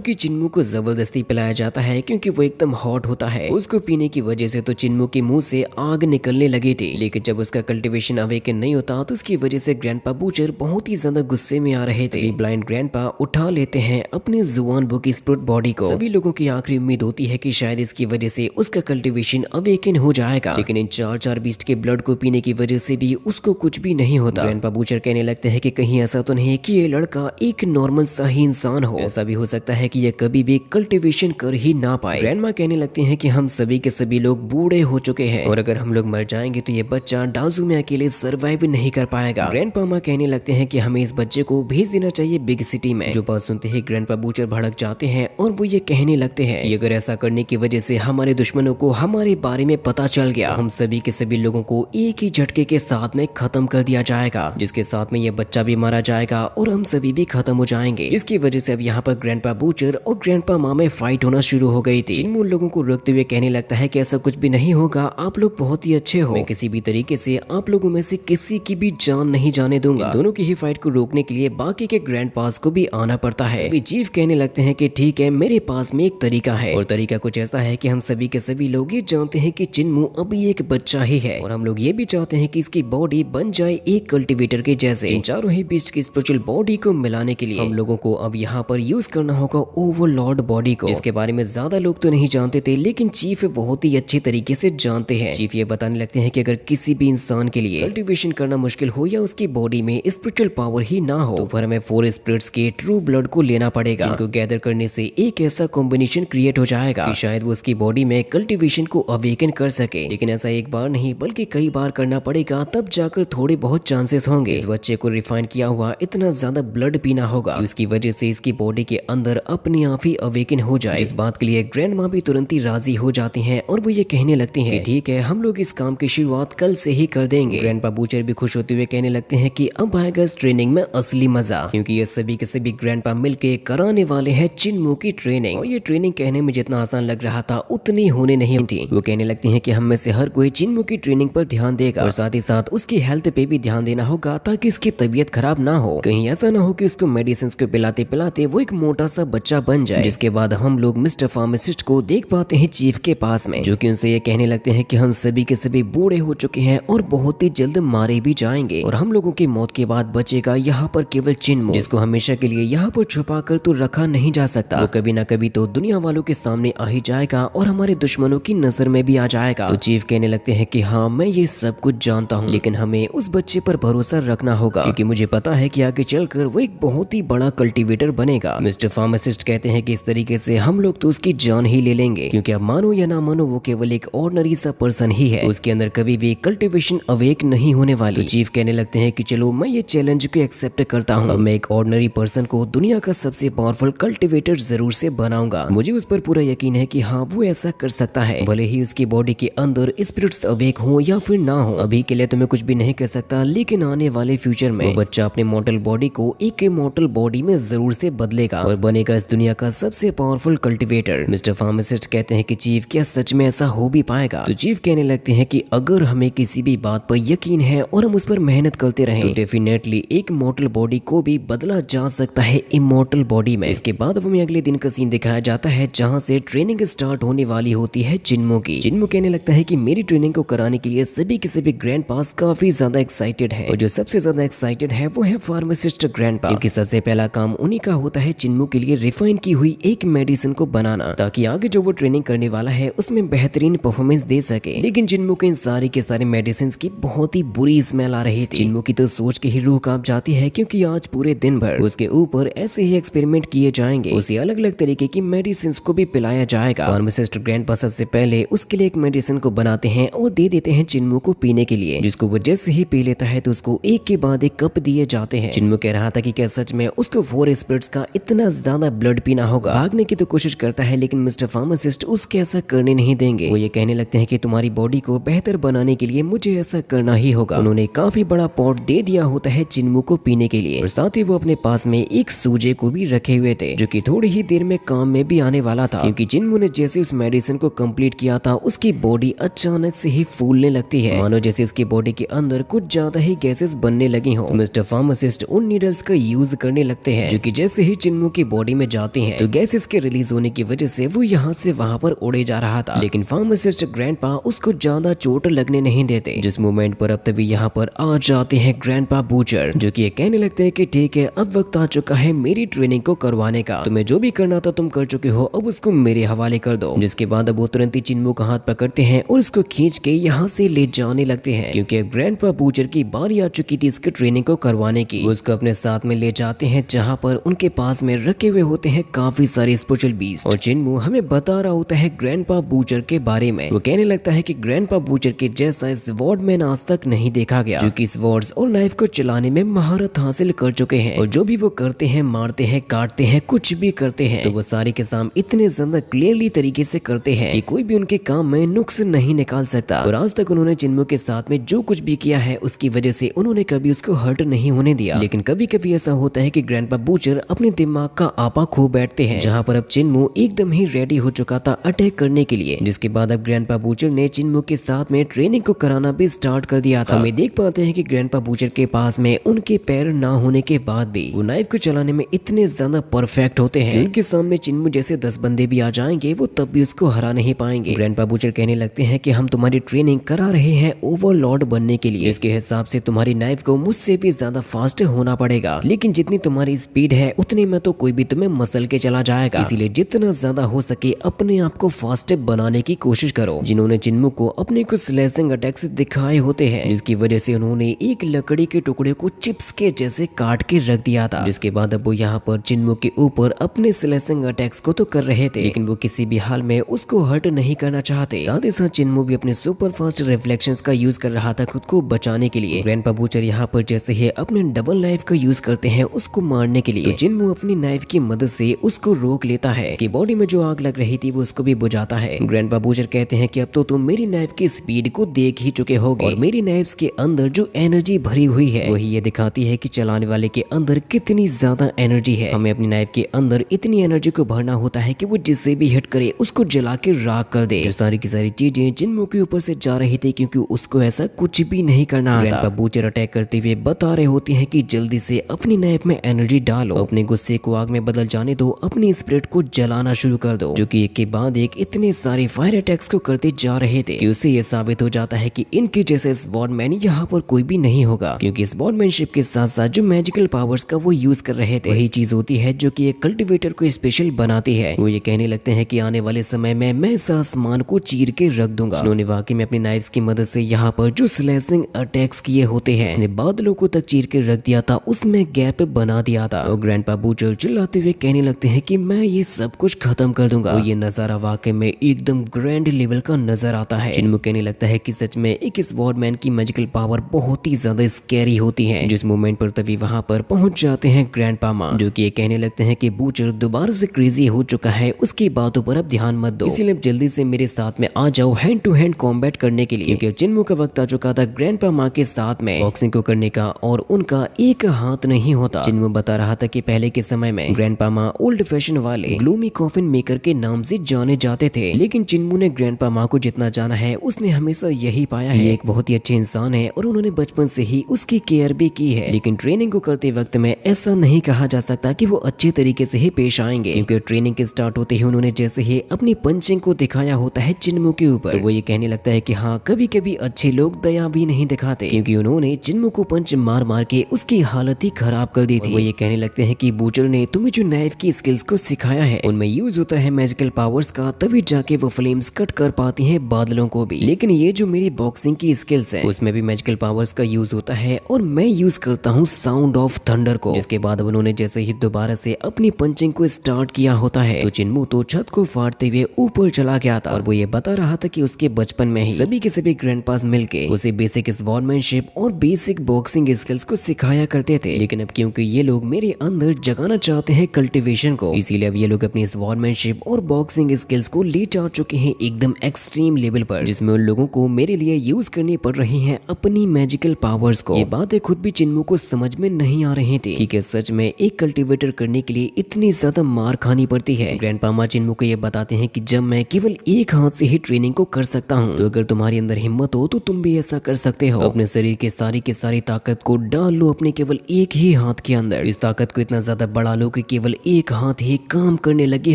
कि चिन्मू को जबरदस्ती पिलाया जाता है क्योंकि वो एकदम हॉट होता है। उसको पीने की वजह से तो चिन्मू के मुंह से आग निकलने लगी थी, लेकिन जब उसका कल्टीवेशन अवेकन नहीं होता तो उसकी वजह से ग्रैंडपा बूचर बहुत ही ज्यादा गुस्से में आ रहे थे। ब्लाइंड ग्रैंडपा उठा लेते हैं अपने जुआन बू की स्पिरिट बॉडी को। सभी लोगों की आखिरी उम्मीद होती है कि शायद इसकी वजह से उसका कल्टीवेशन अवेकन हो जाएगा, लेकिन इन चार बीस्ट के ब्लड को पीने की वजह से भी उसको कुछ भी नहीं होता। ग्रैंडपा बूचर कहने लगते हैं कि कहीं ऐसा तो नहीं कि ये लड़का एक नॉर्मल सा ही इंसान हो, ऐसा भी हो सकता है कि ये कभी भी कल्टीवेशन कर ही ना पाए। ग्रैंडमा कहने लगते हैं कि हम सभी के सभी लोग बूढ़े हो चुके हैं और अगर हम लोग मर जाएंगे तो ये बच्चा डाजू में अकेले सर्वाइव नहीं कर पाएगा। ग्रैंडपा माँ कहने लगते हैं कि हमें इस बच्चे को भेज देना चाहिए बिग सिटी में। जो बात सुनते ही ग्रैंडपा बूचर भड़क जाते हैं और वो ये कहने लगते हैं कि अगर ऐसा करने की वजह से हमारे दुश्मनों को हमारे बारे में पता चल गया, हम सभी के सभी लोगों को एक ही झटके के साथ में खत्म कर दिया जाएगा, जिसके साथ में ये बच्चा भी मारा जाएगा और हम सभी भी खत्म हो जाएंगे। इसकी वजह से अब यहाँ पर ग्रैंडपा बूचर और ग्रैंडपा माँ में फाइट होना शुरू हो गई थी। चिन्मू लोगों को रोकते हुए कहने लगता है कि ऐसा कुछ भी नहीं होगा, आप लोग बहुत ही अच्छे हो, मैं किसी भी तरीके से आप लोगों में से किसी की भी जान नहीं जाने दूंगा। दोनों की ही फाइट को रोकने के लिए बाकी के ग्रैंड पास को भी आना पड़ता है। अभी चीफ कहने लगते हैं कि ठीक है, मेरे पास में एक तरीका है और तरीका कुछ ऐसा है कि हम सभी के सभी लोग ये जानते हैं कि चिन्मू अभी एक बच्चा ही है और हम लोग ये भी चाहते हैं कि इसकी बॉडी बन जाए एक कल्टीवेटर के जैसे। इन चारों ही बीस्ट की स्पिरिचुअल बॉडी को मिलाने के लिए हम लोगों को अब यहाँ पर यूज करना होगा ओवरलॉर्ड बॉडी को, जिसके बारे में ज्यादा लोग तो नहीं जानते थे लेकिन चीफ बहुत ही अच्छे तरीके से जानते हैं। चीफ ये बताने लगते हैं कि अगर किसी भी इंसान के लिए कल्टीवेशन करना मुश्किल हो या उसकी बॉडी में स्पिरिचुअल पावर ही ना हो तो फिर हमें 4 स्पिरिट्स के ट्रू ब्लड को लेना पड़ेगा, जिनको गैदर करने से एक ऐसा कॉम्बिनेशन क्रिएट हो जाएगा कि शायद वो उसकी बॉडी में कल्टीवेशन को अवेकन कर सके। लेकिन ऐसा एक बार नहीं बल्कि कई बार करना पड़ेगा, तब जाकर थोड़े बहुत चांसेस होंगे। इस बच्चे को रिफाइन किया हुआ इतना ज्यादा ब्लड पीना होगा कि उसकी वजह से इसकी बॉडी के अंदर अपने आप ही अवेकन हो जाए। इस बात के लिए ग्रैंड माँ भी तुरंत ही राजी हो जाती हैं और वो ये कहने लगती हैं ठीक है, हम लोग इस काम की शुरुआत कल से ही कर देंगे। ग्रैंडपा बूचर भी खुश होते हुए कहने लगते हैं कि अब आएगा इस ट्रेनिंग में असली मजा, क्योंकि ये सभी के सभी ग्रैंडपा मिलके कराने वाले हैं चिन्मू की ट्रेनिंग। और ये ट्रेनिंग कहने में जितना आसान लग रहा था उतनी होने नहीं थी। वो कहने लगते हैं कि हम में से हर कोई चिन्मू की ट्रेनिंग पर ध्यान देगा और साथ ही साथ उसकी हेल्थ पे भी ध्यान देना होगा ताकि इसकी तबीयत खराब ना हो। कहीं ऐसा ना हो कि उसको मेडिसिन को पिलाते पिलाते वो एक मोटा सा बच्चा बन जाए, जिसके बाद हम लोग मिस्टर फार्मासिस्ट को देख पाते हैं चीफ के पास में, जो कि उनसे ये कहने लगते हैं कि हम सभी के सभी बूढ़े हो चुके हैं और बहुत ही जल्द मारे भी जाएंगे और हम लोगों की मौत के बाद बचेगा यहाँ पर केवल चिन्मू, जिसको हमेशा के लिए यहाँ पर छुपा कर तो रखा नहीं जा सकता। वो कभी ना कभी तो दुनिया वालों के सामने आ ही जाएगा और हमारे दुश्मनों की नजर में भी आ जाएगा। तो चीफ कहने लगते हैं कि हाँ, मैं ये सब कुछ जानता हूँ, लेकिन हमें उस बच्चे पर भरोसा रखना होगा क्योंकि मुझे पता है कि आगे चलकर वो एक बहुत ही बड़ा कल्टीवेटर बनेगा। मिस्टर फार्मासिस्ट कहते हैं कि इस तरीके से हम लोग तो उसकी जान ही ले लेंगे, क्योंकि अब मानो या ना मानो वो केवल एक ऑर्डिनरी सा पर्सन ही है, उसके अंदर कभी भी कल्टीवेशन अवेक नहीं होने वाली। तो चीफ कहने लगते हैं कि चलो मैं ये चैलेंज को एक्सेप्ट करता हूँ, मैं एक ऑर्डिनरी पर्सन को दुनिया का सबसे पावरफुल कल्टीवेटर जरूर से बनाऊंगा। मुझे उस पर पूरा यकीन है कि हाँ, वो ऐसा कर सकता है, भले ही उसकी बॉडी के अंदर स्पिरिट्स अवेक हो या फिर ना हो। अभी के लिए तो मैं कुछ भी नहीं कर सकता, लेकिन आने वाले फ्यूचर में वो बच्चा अपने मॉर्टल बॉडी को एक इमॉर्टल बॉडी में जरूर से बदलेगा और बनेगा इस दुनिया का सबसे पावरफुल कल्टीवेटर। मिस्टर फार्मासिस्ट कहते हैं कि चीफ, क्या सच में ऐसा हो भी पाएगा? तो चीफ कहने लगते हैं कि अगर हमें किसी भी बात पर यकीन है और हम उस पर मेहनत करते रहें तो डेफिनेटली एक मॉर्टल बॉडी को भी बदला जा सकता है इमॉर्टल बॉडी में। इसके बाद अब हमें अगले दिन का सीन दिखाया जाता है जहाँ से ट्रेनिंग स्टार्ट होने वाली होती है चिन्मू की। चिन्मू कहने लगता है कि मेरी ट्रेनिंग को कराने के लिए सभी के सभी ग्रैंड पास काफी ज्यादा एक्साइटेड है और जो सबसे ज्यादा एक्साइटेड है वो है फार्मासिस्ट ग्रैंडपा, क्योंकि सबसे पहला काम उन्हीं का होता है चिन्मू के लिए रिफाइन की हुई एक मेडिसिन को बनाना, ताकि आगे जो वो ट्रेनिंग करने वाला है उसमें बेहतरीन परफॉर्मेंस दे सके। लेकिन चिन्मू के इन सारे के सारे मेडिसिन की बहुत ही बुरी स्मेल आ रही थी। चिन्मू की तो सोच के ही रूह कांप जाती है, क्योंकि आज पूरे दिन भर उसके ऊपर ऐसे ही एक्सपेरिमेंट किए जाएंगे, उसे अलग अलग तरीके की मेडिसिन को भी पिलाया जाएगा। फार्मासिस्ट ग्रैंडपा सबसे पहले उसके लिए एक मेडिसिन को बनाते हैं और दे देते हैं चिन्मू को पीने के लिए, जिसको वो जैसे ही पी लेता है तो उसको एक के बाद एक कप दिए जाते हैं। चिन्मू कह रहा था कि क्या सच में उसको 4 स्पिरिट्स का इतना ज्यादा ब्लड पीना होगा। भागने की तो कोशिश करता है, लेकिन मिस्टर फार्मासिस्ट उसके ऐसा करने नहीं देंगे। वो ये कहने लगते हैं कि तुम्हारी बॉडी को बेहतर बनाने के लिए मुझे ऐसा करना ही होगा। उन्होंने काफी बड़ा पॉट दे दिया होता है चिन्मू को पीने के लिए और साथ ही वो अपने पास में एक सूजे को भी रखे हुए थे, जो कि थोड़ी ही देर में काम में भी आने वाला था, क्योंकि चिन्मू ने जैसे उस मेडिसिन को कंप्लीट किया था उसकी बॉडी अचानक से ही फूलने लगती है, मानो जैसे उसकी बॉडी के अंदर कुछ ज्यादा ही गैसेस बनने लगी हो। तो मिस्टर फार्मासिस्ट उन नीडल्स का यूज करने लगते हैं, जो कि जैसे ही चिन्मू की बॉडी में जाते हैं तो गैसेस के रिलीज होने की वजह से वो यहाँ से वहाँ पर उड़े जा रहा था। लेकिन फार्मासिस्ट ग्रैंडपा उसको ज्यादा चोट लगने नहीं देते, जिस मोमेंट पर अब तभी यहाँ पर आ जाते हैं ग्रैंडपा बूचर, जो कि कहने लगते हैं कि ठीक है, अब वक्त आ चुका है मेरी ट्रेनिंग को करवाने का, तुम्हें जो भी करना था तुम कर चुके हो, अब उसको मेरे हवाले कर दो। जिसके बाद अब वो तुरंत ही चिन्मू का हाथ पकड़ते हैं और उसको खींच के यहाँ से ले जाने लगते हैं, क्योंकि ग्रैंडपा बूचर की बारी आ चुकी थी इसकी ट्रेनिंग को करवाने की। उसको अपने साथ में ले जाते हैं, जहाँ पर उनके पास में रखे हुए होते हैं काफी सारे स्पिरिचुअल बीस्ट, और चिन्मू हमें बता रहा होता है ग्रैंडपा बूचर के बारे में। वो कहने लगता है कि ग्रैंडपा बूचर के जैसा स्वॉर्डमैन आज तक नहीं देखा गया, जो कि स्वॉर्ड्स और नाइफ को चलाने में महारत हासिल कर चुके हैं, और जो भी वो करते हैं, मारते हैं, काटते हैं, कुछ भी करते हैं, तो वो सारे के काम इतने ज्यादा क्लियरली तरीके से करते हैं कि कोई भी उनके काम में नुक्स नहीं निकाल सकता। और आज तक उन्होंने चिन्मू के साथ में जो कुछ भी किया है उसकी वजह से उन्होंने कभी उसको हर्ट नहीं होने दिया। लेकिन कभी कभी ऐसा होता है कि ग्रैंडपा बूचर अपने दिमाग का आपा खो बैठते हैं, जहाँ पर अब चिन्मू एकदम ही रेडी हो चुका था अटैक करने के लिए। जिसके बाद अब ग्रैंडपा बूचर ने चिन्मू के साथ में ट्रेनिंग को कराना भी स्टार्ट कर दिया था। हमें देख पाते हैं कि ग्रैंडपा बूचर के पास में उनके पैर ना होने के बाद भी वो नाइफ को चलाने में इतने ज्यादा परफेक्ट होते हैं, उनके सामने चिन्मू जैसे 10 बंदे भी आ जाएंगे वो तब भी उसको हरा नहीं पाएंगे। ग्रैंडपा बूचर कहने लगते हैं कि हम तुम्हारी ट्रेनिंग करा रहे हैं ओवरलॉर्ड बनने के लिए, इसके हिसाब से तुम्हारी नाइफ को मुझसे भी ज्यादा फास्ट होना पड़ेगा, लेकिन जितनी तुम्हारी स्पीड है उतने में तो कोई भी तुम्हें मसल के चला जाएगा, इसीलिए जितना ज्यादा हो सके अपने आप को फास्ट बनाने की कोशिश करो। जिन्होंने चिन्मू को अपने कुछ स्लैशिंग अटैक्स दिखाए होते हैं, जिसकी वजह से उन्होंने एक लकड़ी के टुकड़े को चिप्स के जैसे काट के रख दिया था। जिसके बाद अब वो यहाँ पर चिन्मू के ऊपर अपने स्लैशिंग अटैक्स को तो कर रहे थे, लेकिन वो किसी भी हाल में उसको हर्ट नहीं करना चाहते। साथ ही साथ चिन्मू भी अपने सुपर फास्ट रिफ्लेक्शंस का यूज कर रहा था खुद को बचाने के लिए। ग्रैंडपा बूचर यहाँ पर जैसे ही अपने डबल नाइफ का यूज करते हैं उसको मारने के लिए, तो चिन्मू अपनी नाइफ की मदद से उसको रोक लेता है कि बॉडी में जो आग लग रही थी वो उसको भी बुझाता है। ग्रैंडपा बूचर कहते हैं कि अब तो तुम मेरी नाइफ की स्पीड को देख ही चुके होगे, और मेरी नाइफ्स के अंदर जो एनर्जी भरी हुई है वही ये दिखाती है कि चलाने वाले के अंदर कितनी ज्यादा एनर्जी है। हमें अपनी नाइफ के अंदर इतनी एनर्जी को भरना होता है कि वो जिससे भी हिट करे उसको जला के राख कर दे। जो सारी की सारी चीजें चिन्मू के ऊपर से जा रही थी, क्योंकि उसको ऐसा कुछ भी नहीं करना आता। ग्रैंडपा बूचर अटैक करते हुए बता रहे होते हैं कि जल्दी से अपनी नाइफ में एनर्जी डालो, अपने गुस्से को आग में बदल जाने दो, अपनी स्पिरिट को जलाना शुरू कर दो, जो कि एक के बाद एक इतने सारे फायर अटैक्स को करते जा रहे थे कि उससे ये साबित हो जाता है कि इनके जैसे स्वॉर्डमैन यहाँ पर कोई भी नहीं होगा, क्योंकि स्वॉर्डमैनशिप के साथ साथ जो मैजिकल पावर्स का वो यूज कर रहे थे वही चीज होती है जो कि एक कल्टिवेटर को स्पेशल बनाती है। वो ये कहने लगते हैं कि आने वाले समय में मैं इस आसमान को चीर के रख दूंगा। उन्होंने वाकई में अपनी नाइफ्स की मदद से यहाँ पर जो स्लैशिंग अटैक्स किए होते हैं उसने बादलों को तक चीर के रख दिया था, उसमें गैप बना दिया था। और ग्रैंडपा बूचर चिल्लाते हुए कहने लगते हैं कि मैं ये सब कुछ खत्म कर दूंगा। और ये नजारा वाकई में एकदम ग्रैंड लेवल का नजर आता है। चिन्मू कहने लगता है कि सच में एक स्वॉर्डमैन की मैजिकल पावर बहुत ही ज्यादा स्कैरी होती है। जिस मोमेंट पर तभी वहां पर पहुंच जाते हैं ग्रैंडपा माँ, जो कि ये कहने लगते हैं कि बूचर दोबारा से क्रेजी हो चुका है, उसकी बातों पर अब ध्यान मत दो, इसीलिए जल्दी से मेरे साथ में आ जाओ हैंड टू हैंड कॉम्बैट करने के लिए, क्योंकि चिन्मू का वक्त आ चुका था ग्रैंडपा माँ के साथ में बॉक्सिंग को करने का, और उनका एक हाथ नहीं होता। चिन्मू बता रहा था कि पहले के समय में ग्रैंडपा माँ ओल्ड फैशन वाले ग्लूमी कॉफिन मेकर के नाम से जाने जाते थे, लेकिन चिन्मू ने ग्रैंडपा माँ को जितना जाना है उसने हमेशा यही पाया है एक बहुत ही अच्छे इंसान है, और उन्होंने बचपन से ही उसकी केयर भी की है। लेकिन ट्रेनिंग को करते वक्त में ऐसा नहीं कहा जा सकता कि वो अच्छे तरीके से ही पेश आएंगे, क्योंकि ट्रेनिंग के स्टार्ट होते ही उन्होंने जैसे ही अपनी पंचिंग को दिखाया होता है चिन्मू के ऊपर, तो वो ये कहने लगता है कि हाँ, कभी कभी अच्छे लोग दया भी नहीं दिखाते, क्योंकि उन्होंने चिन्मू को पंच मार मार के उसकी हालत ही खराब कर दी थी। वो ये कहने लगते हैं कि बूचर ने तुम्हें जो नाइफ की स्किल्स को सिखाया है उनमें यूज होता है मैजिकल पावर्स का, तभी जाके वो फ्लेम्स कट कर पाती हैं बादलों को भी। लेकिन ये जो मेरी बॉक्सिंग की स्किल्स है उसमें भी मैजिकल पावर्स का यूज होता है, और मैं यूज करता हूँ साउंड ऑफ थंडर को। जिसके बाद उन्होंने जैसे ही दोबारा से अपनी पंचिंग को स्टार्ट किया होता है तो चिन्मू तो छत को फाड़ते हुए ऊपर चला गया था, और वो ये बता रहा था कि उसके बचपन में ही सभी के सभी ग्रैंडपास मिलके उसे बेसिक स्वॉर्डमैनशिप और बेसिक बॉक्सिंग स्किल्स को सिखाया करते थे। लेकिन अब क्योंकि ये लोग मेरे अंदर जगाना चाहते हैं कल्टीवेशन को, इसीलिए अब ये लोग अपनी स्वॉर्डमैनशिप और बॉक्सिंग स्किल्स को ले जा चुके हैं एकदम एक्सट्रीम लेवल पर, जिसमें उन लोगों को मेरे लिए यूज करनी पड़ रही है अपनी मैजिकल पावर्स को। ये बातें खुद भी चिन्मू को समझ में नहीं आ रही थी कि सच में एक कल्टीवेटर करने के लिए इतनी ज्यादा मार खानी पड़ती है। ग्रैंडपा माँ चिन्मू को ये बताते हैं कि जब मैं केवल एक हाथ से ही ट्रेनिंग को कर सकता हूँ, तो अगर तुम्हारी अंदर हिम्मत हो तो तुम भी ऐसा कर सकते हो। अपने शरीर के सारी ताकत ताकत को डाल लो अपने केवल एक ही हाथ के अंदर। इस ताकत को इतना ज्यादा बढ़ा लो कि केवल एक हाथ ही काम करने लगे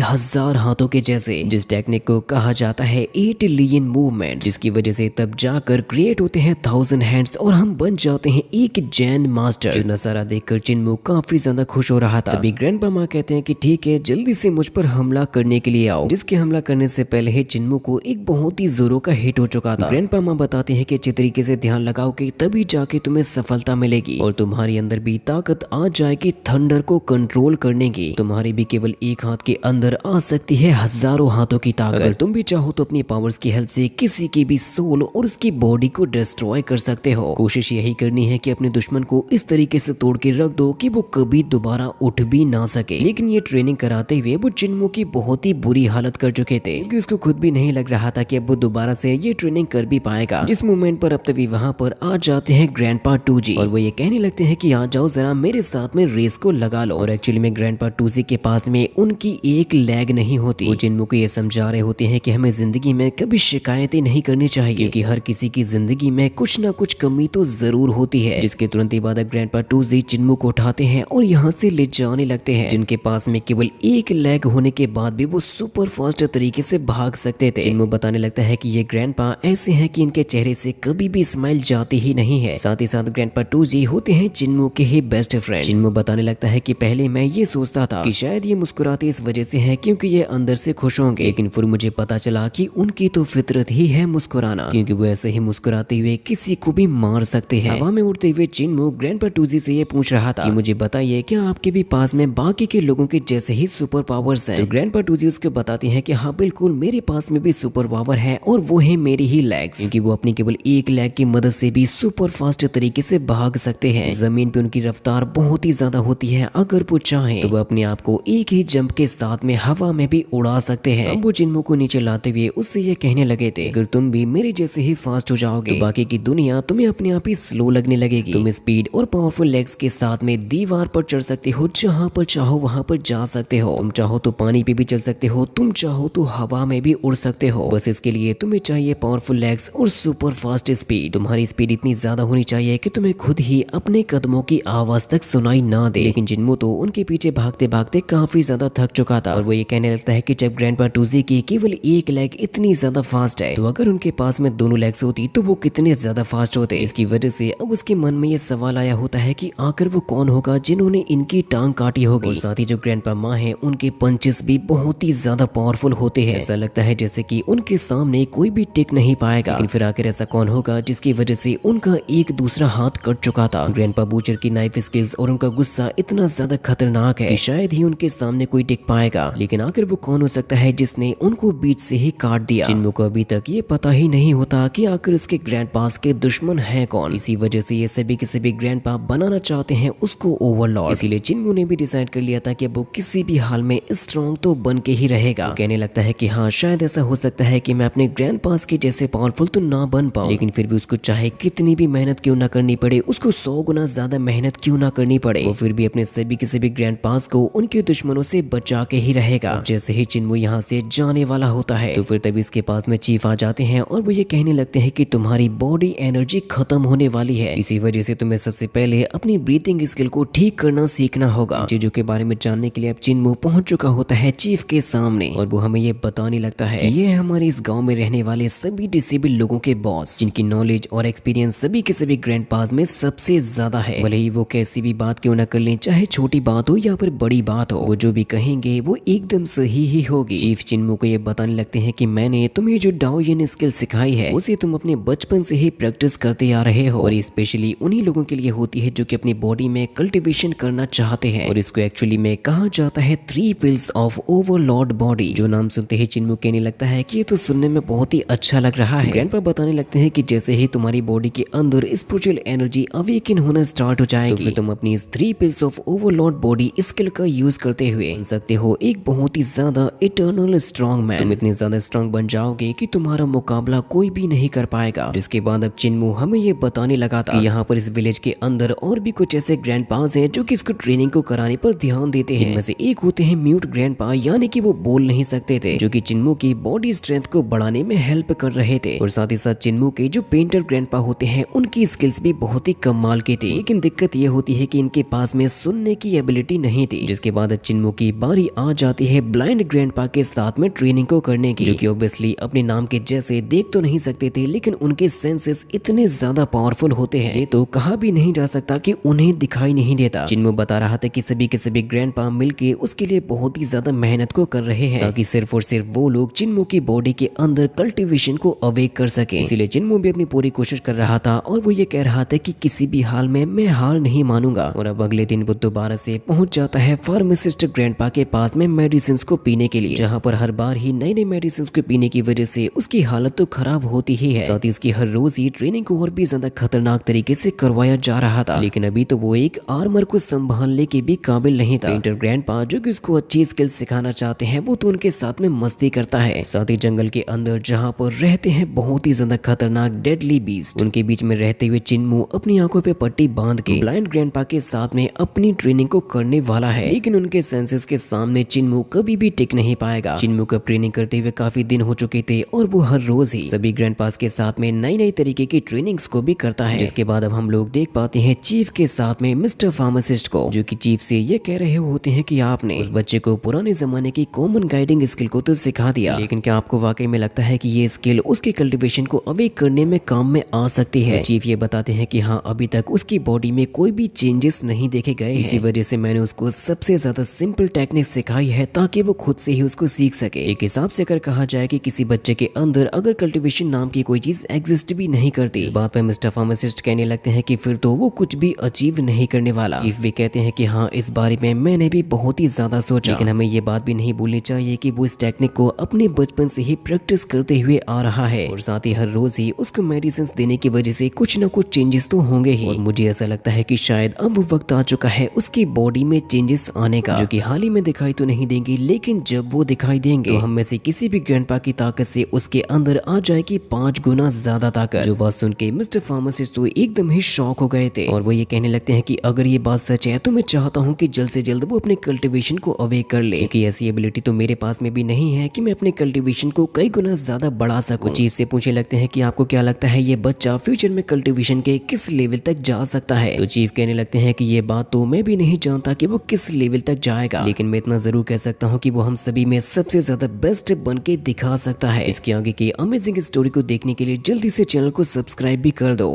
1000 हाथों के जैसे, जिस टेक्निक को कहा जाता है 8 लियन मूवमेंट, जिसकी वजह से तब जाकर क्रिएट होते हैं 1000 हैंड्स और हम बन जाते हैं एक जैन मास्टर। जो नजारा देखकर चिन्मू काफी ज्यादा खुश हो रहा था। तभी ग्रैंडपा कहते हैं कि ठीक है, जल्दी से मुझ पर हमला करने के लिए आओ। जिसके हमला करने से पहले ही चिन्मू को एक बहुत ही जोरों का हिट हो चुका था। ग्रैंडपा बताते हैं कि अच्छे तरीके से ध्यान लगाओ कि तभी जाके तुम्हें सफलता मिलेगी और तुम्हारे अंदर भी ताकत आ जाएगी थंडर को कंट्रोल करने की। तुम्हारे भी केवल एक हाथ के अंदर आ सकती है हजारों हाथों की ताकत। अगर तुम भी चाहो तो अपनी पावर्स की हेल्प से किसी की भी सोल और उसकी बॉडी को डिस्ट्रॉय कर सकते हो। कोशिश यही करनी है कि अपने दुश्मन को इस तरीके से तोड़ के रख दो कि वो कभी दोबारा उठ भी ना सके। लेकिन ये ट्रेनिंग कराते हुए वो चिन्मू की बहुत ही बुरी हालत कर चुके थे, क्योंकि उसको खुद भी नहीं लग रहा था कि अब वो दोबारा से ये ट्रेनिंग कर भी पाएगा। जिस मोमेंट पर अब तभी वहाँ पर आ जाते हैं ग्रैंडपा 2G और वो ये कहने लगते हैं कि आ जाओ जरा मेरे साथ में रेस को लगा लो। और एक्चुअली में ग्रैंडपा 2G के पास में उनकी एक लेग नहीं होती। वो चिन्मू को ये समझा रहे होते हैं कि हमें जिंदगी में कभी शिकायतें नहीं करनी चाहिए, क्योंकि हर किसी की जिंदगी में कुछ ना कुछ कमी तो जरूर होती है। जिसके तुरंत ही बाद ग्रैंडपा 2G चिन्मू को उठाते हैं और यहाँ से ले जाने लगते हैं। जिनके पास में केवल एक लेग होने के बाद भी वो सुपर फास्ट तरीके से भाग सकते थे। चिन्मू बताने लगता है कि ये ग्रैंडपा ऐसे हैं कि इनके चेहरे से कभी भी स्माइल जाती ही नहीं है। साथ ही साथ ग्रैंडपा 2G होते हैं चिन्मू के ही बेस्ट फ्रेंड। चिन्मू बताने लगता है कि पहले मैं ये सोचता था कि शायद ये मुस्कुराते इस वजह से है क्योंकि ये अंदर से खुश होंगे, लेकिन फिर मुझे पता चला कि उनकी तो फितरत ही है मुस्कुराना, क्योंकि वो ऐसे ही मुस्कुराते हुए किसी को भी मार सकते हैं। हवा में उड़ते हुए चिन्मू ग्रैंडपा 2G से ये पूछ रहा था कि मुझे बताइए क्या आपके भी पास में बाकी के लोगों के जैसे ही सुपर पावर्स हैं? तो ग्रैंडपा 2G उसको बताते हैं कि हाँ बिल्कुल, मेरे पास में भी सुपर पावर है और वो है मेरी ही लेग्स, क्योंकि वो अपनी केवल एक लेग की मदद से भी सुपर फास्ट तरीके से भाग सकते हैं। जमीन पे उनकी रफ्तार बहुत ही ज्यादा होती है, अगर वो चाहें तो वो अपने आप को एक ही जंप के साथ में हवा में भी उड़ा सकते हैं। अब वो चिन्मू को नीचे लाते हुए उससे ये कहने लगे थे, अगर तुम भी मेरे जैसे ही फास्ट हो जाओगे तो बाकी की दुनिया तुम्हें अपने आप ही स्लो लगने लगेगी। तुम स्पीड और पावरफुल लेग्स के साथ में दीवार पर चढ़ सकते हो, जहाँ पर चाहो वहाँ पर जा सकते हो। तुम चाहो तो पानी पे भी चल सकते हो, तुम चाहो तो हवा में भी उड़ सकते हो। बस इसके लिए तुम्हें चाहिए पावरफुल लेग्स और सुपर फास्ट स्पीड। तुम्हारी स्पीड इतनी ज्यादा होनी चाहिए कि तुम्हें खुद ही अपने कदमों की आवाज तक सुनाई ना दे। लेकिन चिन्मू तो उनके पीछे भागते भागते काफी ज्यादा थक चुका था और वो ये कहने लगता है कि जब ग्रैंडपा 2G की केवल एक लेग इतनी ज्यादा फास्ट है तो अगर उनके पास में दोनों लेग्स होती तो वो कितने ज्यादा फास्ट होते। इसकी वजह से अब उसके मन में ये सवाल आया होता है कि आखिर वो कौन होगा जिन्होंने इनकी टांग काटी होगी। और साथ ही जो ग्रैंडपा माँ है उनके पंचेस भी बहुत ही ज्यादा पावरफुल होते हैं। ऐसा लगता है जैसे कि उनके सामने कोई भी टिक नहीं पाएगा। लेकिन फिर आखिर ऐसा कौन होगा जिसकी वजह से उनका एक दूसरा हाथ कट चुका था। ग्रैंडपा बूचर की नाइफ स्किल्स और उनका गुस्सा इतना ज्यादा खतरनाक है कि शायद ही उनके सामने कोई टिक पाएगा। लेकिन आखिर वो कौन हो सकता है जिसने उनको बीच से ही काट दिया। चिन्मू को अभी तक ये पता ही नहीं होता कि आखिर उसके ग्रैंडपास के दुश्मन है कौन। इसी वजह से ये सभी के सभी ग्रैंडपा बनाना चाहते हैं उसको ओवरलॉर्ड। इसीलिए चिन्मू ने भी डिसाइड कर लिया था कि वो किसी भी हाल में स्ट्रॉन्ग तो बन के ही रहेगा। कहने लगता है कि हाँ शायद ऐसा हो सकता है कि मैं अपने ग्रैंडपास के जैसे पावरफुल तो ना बन पाऊं, लेकिन फिर भी उसको चाहे कितनी भी मेहनत क्यों ना करनी पड़े, उसको 100 गुना ज्यादा मेहनत क्यों ना करनी पड़े, वो फिर भी अपने सभी के सभी ग्रैंडपास को उनके दुश्मनों से बचा के ही रहेगा। जैसे ही चिन्मू यहाँ से जाने वाला होता है तो फिर तभी इसके पास में चीफ आ जाते हैं और वो ये कहने लगते हैं कि तुम्हारी बॉडी एनर्जी खत्म होने वाली है, इसी वजह से तुम्हें सबसे पहले अपनी ब्रीथिंग स्किल को ठीक करना सीखना होगा। चीजों के बारे में जानने के लिए अब चिन्मू पहुंच चुका होता है चीफ के सामने और वो हमें ये बताने लगता है ये हमारे इस गांव में रहने वाले सभी डिसेबल लोगों के बॉस, जिनकी नॉलेज और एक्सपीरियंस सभी के सभी ग्रैंडपास में सबसे ज्यादा है। भले ही वो कैसी भी बात क्यों ना कर लें, चाहे छोटी बात हो या फिर बड़ी बात हो, वो जो भी कहेंगे वो एकदम सही ही होगी। चीफ चिन्मू को ये बताने लगते हैं कि मैंने तुम्हें जो डाओयन स्किल सिखाई है उसे तुम अपने बचपन से ही प्रैक्टिस करते आ रहे हो, और स्पेशली उन्हीं लोगों के लिए होती है जो कि अपनी बॉडी में कल्टीवेशन करना चाहते हैं। और इसको एक्चुअली में कहा जाता है 3 पिल्स ऑफ ओवरलॉर्ड बॉडी। जो नाम सुनते ही चिन्मू कहने लगता है कि ये तो सुनने में बहुत ही अच्छा लग रहा है। ग्रैंडपा बताने लगते हैं कि जैसे ही तुम्हारी बॉडी के अंदर स्पिरिचुअल एनर्जी अवेकन होना स्टार्ट हो जाएगी तो फिर तुम अपनी इस 3 pills of Overlord body skill का यूज करते हुए बन सकते हो एक बहुत ही ज्यादा इटर्नल स्ट्रॉन्ग मैन। तुम इतने ज्यादा स्ट्रॉन्ग बन जाओगे कि तुम्हारा मुकाबला कोई भी नहीं कर पाएगा। जिसके बाद अब चिन्मू हमें ये बताने लगा था कि यहाँ पर इस विलेज के अंदर और भी कुछ ऐसे ग्रैंडपास हैं जो कि इसको ट्रेनिंग को कराने पर ध्यान देते हैं। जिनमें से एक होते हैं म्यूट ग्रैंडपा, यानी कि वो बोल नहीं सकते थे, जो कि चिन्मू की बॉडी स्ट्रेंथ को बढ़ाने में हेल्प कर रहे थे। और साथ ही साथ चिन्मू के जो पेंटर ग्रैंडपा होते हैं उनकी स्किल्स भी बहुत ही कमाल की थी, लेकिन दिक्कत ये होती है कि इनके पास में सुनने की एबिलिटी नहीं थी। जिसके बाद चिन्मू की बारी आ जाती है ब्लाइंड ग्रैंडपा के साथ में ट्रेनिंग को करने की, जो कि ऑब्वियसली अपने नाम के जैसे देख तो नहीं सकते थे, लेकिन उनके सेंसेस इतने ज्यादा पावरफुल होते हैं, ये तो कहा भी नहीं जा सकता कि उन्हें दिखाई नहीं देता। चिन्मू बता रहा था कि सभी के सभी ग्रैंडपा मिलके उसके लिए बहुत ही ज्यादा मेहनत को कर रहे हैं, ताकि सिर्फ और सिर्फ वो लोग चिन्मू की बॉडी के अंदर कल्टीवेशन को अवेक कर सके। इसीलिए चिन्मू भी अपनी पूरी कोशिश कर रहा था और वो ये कह रहा था कि किसी भी हाल में मैं हार नहीं मानूंगा। और अब अगले दिन वो दोबारा से पहुंच जाता है फार्मासिस्ट ग्रैंडपा के पास में मेडिसिन को पीने के लिए, जहाँ पर हर बार ही नए नए मेडिसिन को पीने की वजह से उसकी हालत तो खराब होती ही है, साथ ही उसकी हर रोज ही ट्रेनिंग को और भी ज्यादा खतरनाक तरीके से करवाया जा रहा था। लेकिन अभी तो वो एक आर्मर को संभालने के भी काबिल नहीं था। पेंटर ग्रैंडपा जो कि उसको अच्छी स्किल्स सिखाना चाहते हैं, वो तो उनके साथ में मस्ती करता है। साथ ही जंगल के अंदर जहाँ पर रहते हैं बहुत ही ज्यादा खतरनाक डेडली बीस्ट, उनके बीच में रहते हुए चिन्मू अपनी आंखों पे पट्टी बांध के ब्लाइंड ग्रैंडपा के साथ में अपनी ट्रेनिंग को करने वाला है। लेकिन उनके सेंसेस के सामने चिन्मू कभी भी टिक नहीं पाएगा। चिन्मू का ट्रेनिंग करते हुए काफी दिन हो चुके थे और वो हर रोज ही सभी ग्रैंडपास के साथ में नई नई तरीके की ट्रेनिंग्स को भी करता है। जिसके बाद अब हम लोग देख पाते हैं चीफ के साथ में मिस्टर फार्मासिस्ट को, जो कि चीफ से ये कह रहे होते हैं कि आपने उस बच्चे को पुराने जमाने की कॉमन गाइडिंग स्किल को तो सिखा दिया, लेकिन क्या आपको वाकई में लगता है कि ये स्किल उसके कल्टीवेशन को अवेक करने में काम में आ सकती है? चीफ ये बताते हैं कि हाँ, अभी तक उसकी बॉडी में कोई भी चेंजेस नहीं देखे गए, इसी वजह से मैंने उसको सबसे ज्यादा सिंपल टेक्निक सिखाई है ताकि वो खुद से ही उसको सीख सके। एक हिसाब से अगर कहा जाए कि किसी बच्चे के अंदर अगर कल्टीवेशन नाम की कोई चीज एग्जिस्ट भी नहीं करती, इस बात पर मिस्टर फार्मासिस्ट कहने लगते हैं कि फिर तो वो कुछ भी अचीव नहीं करने वाला। चीफ भी कहते हैं कि हाँ, इस बारे में मैंने भी बहुत ही ज्यादा सोचा, लेकिन हमें ये बात भी नहीं भूलनी चाहिए कि वो इस टेक्निक को अपने बचपन से ही प्रैक्टिस करते हुए आ रहा है और साथ ही हर रोज ही उसको मेडिसिन देने की वजह से कुछ न कुछ चेंजेस तो होंगे ही। और मुझे ऐसा लगता है कि शायद अब वो वक्त आ चुका है उसकी बॉडी में चेंजेस आने का, जो कि हाल ही में दिखाई तो नहीं देंगे, लेकिन जब वो दिखाई देंगे तो हम में से किसी भी ग्रैंडपा की ताकत से उसके अंदर आ जाएगी 5 गुना ज्यादा ताकत। जो बात सुन के मिस्टर फार्मासिस्ट तो एकदम ही शॉक हो गए थे और वो ये कहने लगते हैं कि अगर ये बात सच है तो मैं चाहता हूँ कि जल्द से जल्द वो अपने कल्टीवेशन को अवेक कर ले, क्योंकि ऐसी एबिलिटी तो मेरे पास में भी नहीं है कि मैं अपने कल्टीवेशन को कई गुना ज्यादा बढ़ा सकूं। चीफ से पूछने लगते हैं कि आपको क्या लगता है ये बच्चा फ्यूचर में कल्टीवेशन के किस लेवल तक जा सकता है? तो चीफ कहने लगते हैं कि ये बात तो मैं भी नहीं जानता कि वो किस लेवल तक जाएगा, लेकिन मैं इतना जरूर कह सकता हूँ कि वो हम सभी में सबसे ज्यादा बेस्ट बन के दिखा सकता है। इसके आगे की अमेजिंग स्टोरी को देखने के लिए जल्दी से चैनल को सब्सक्राइब भी कर दो।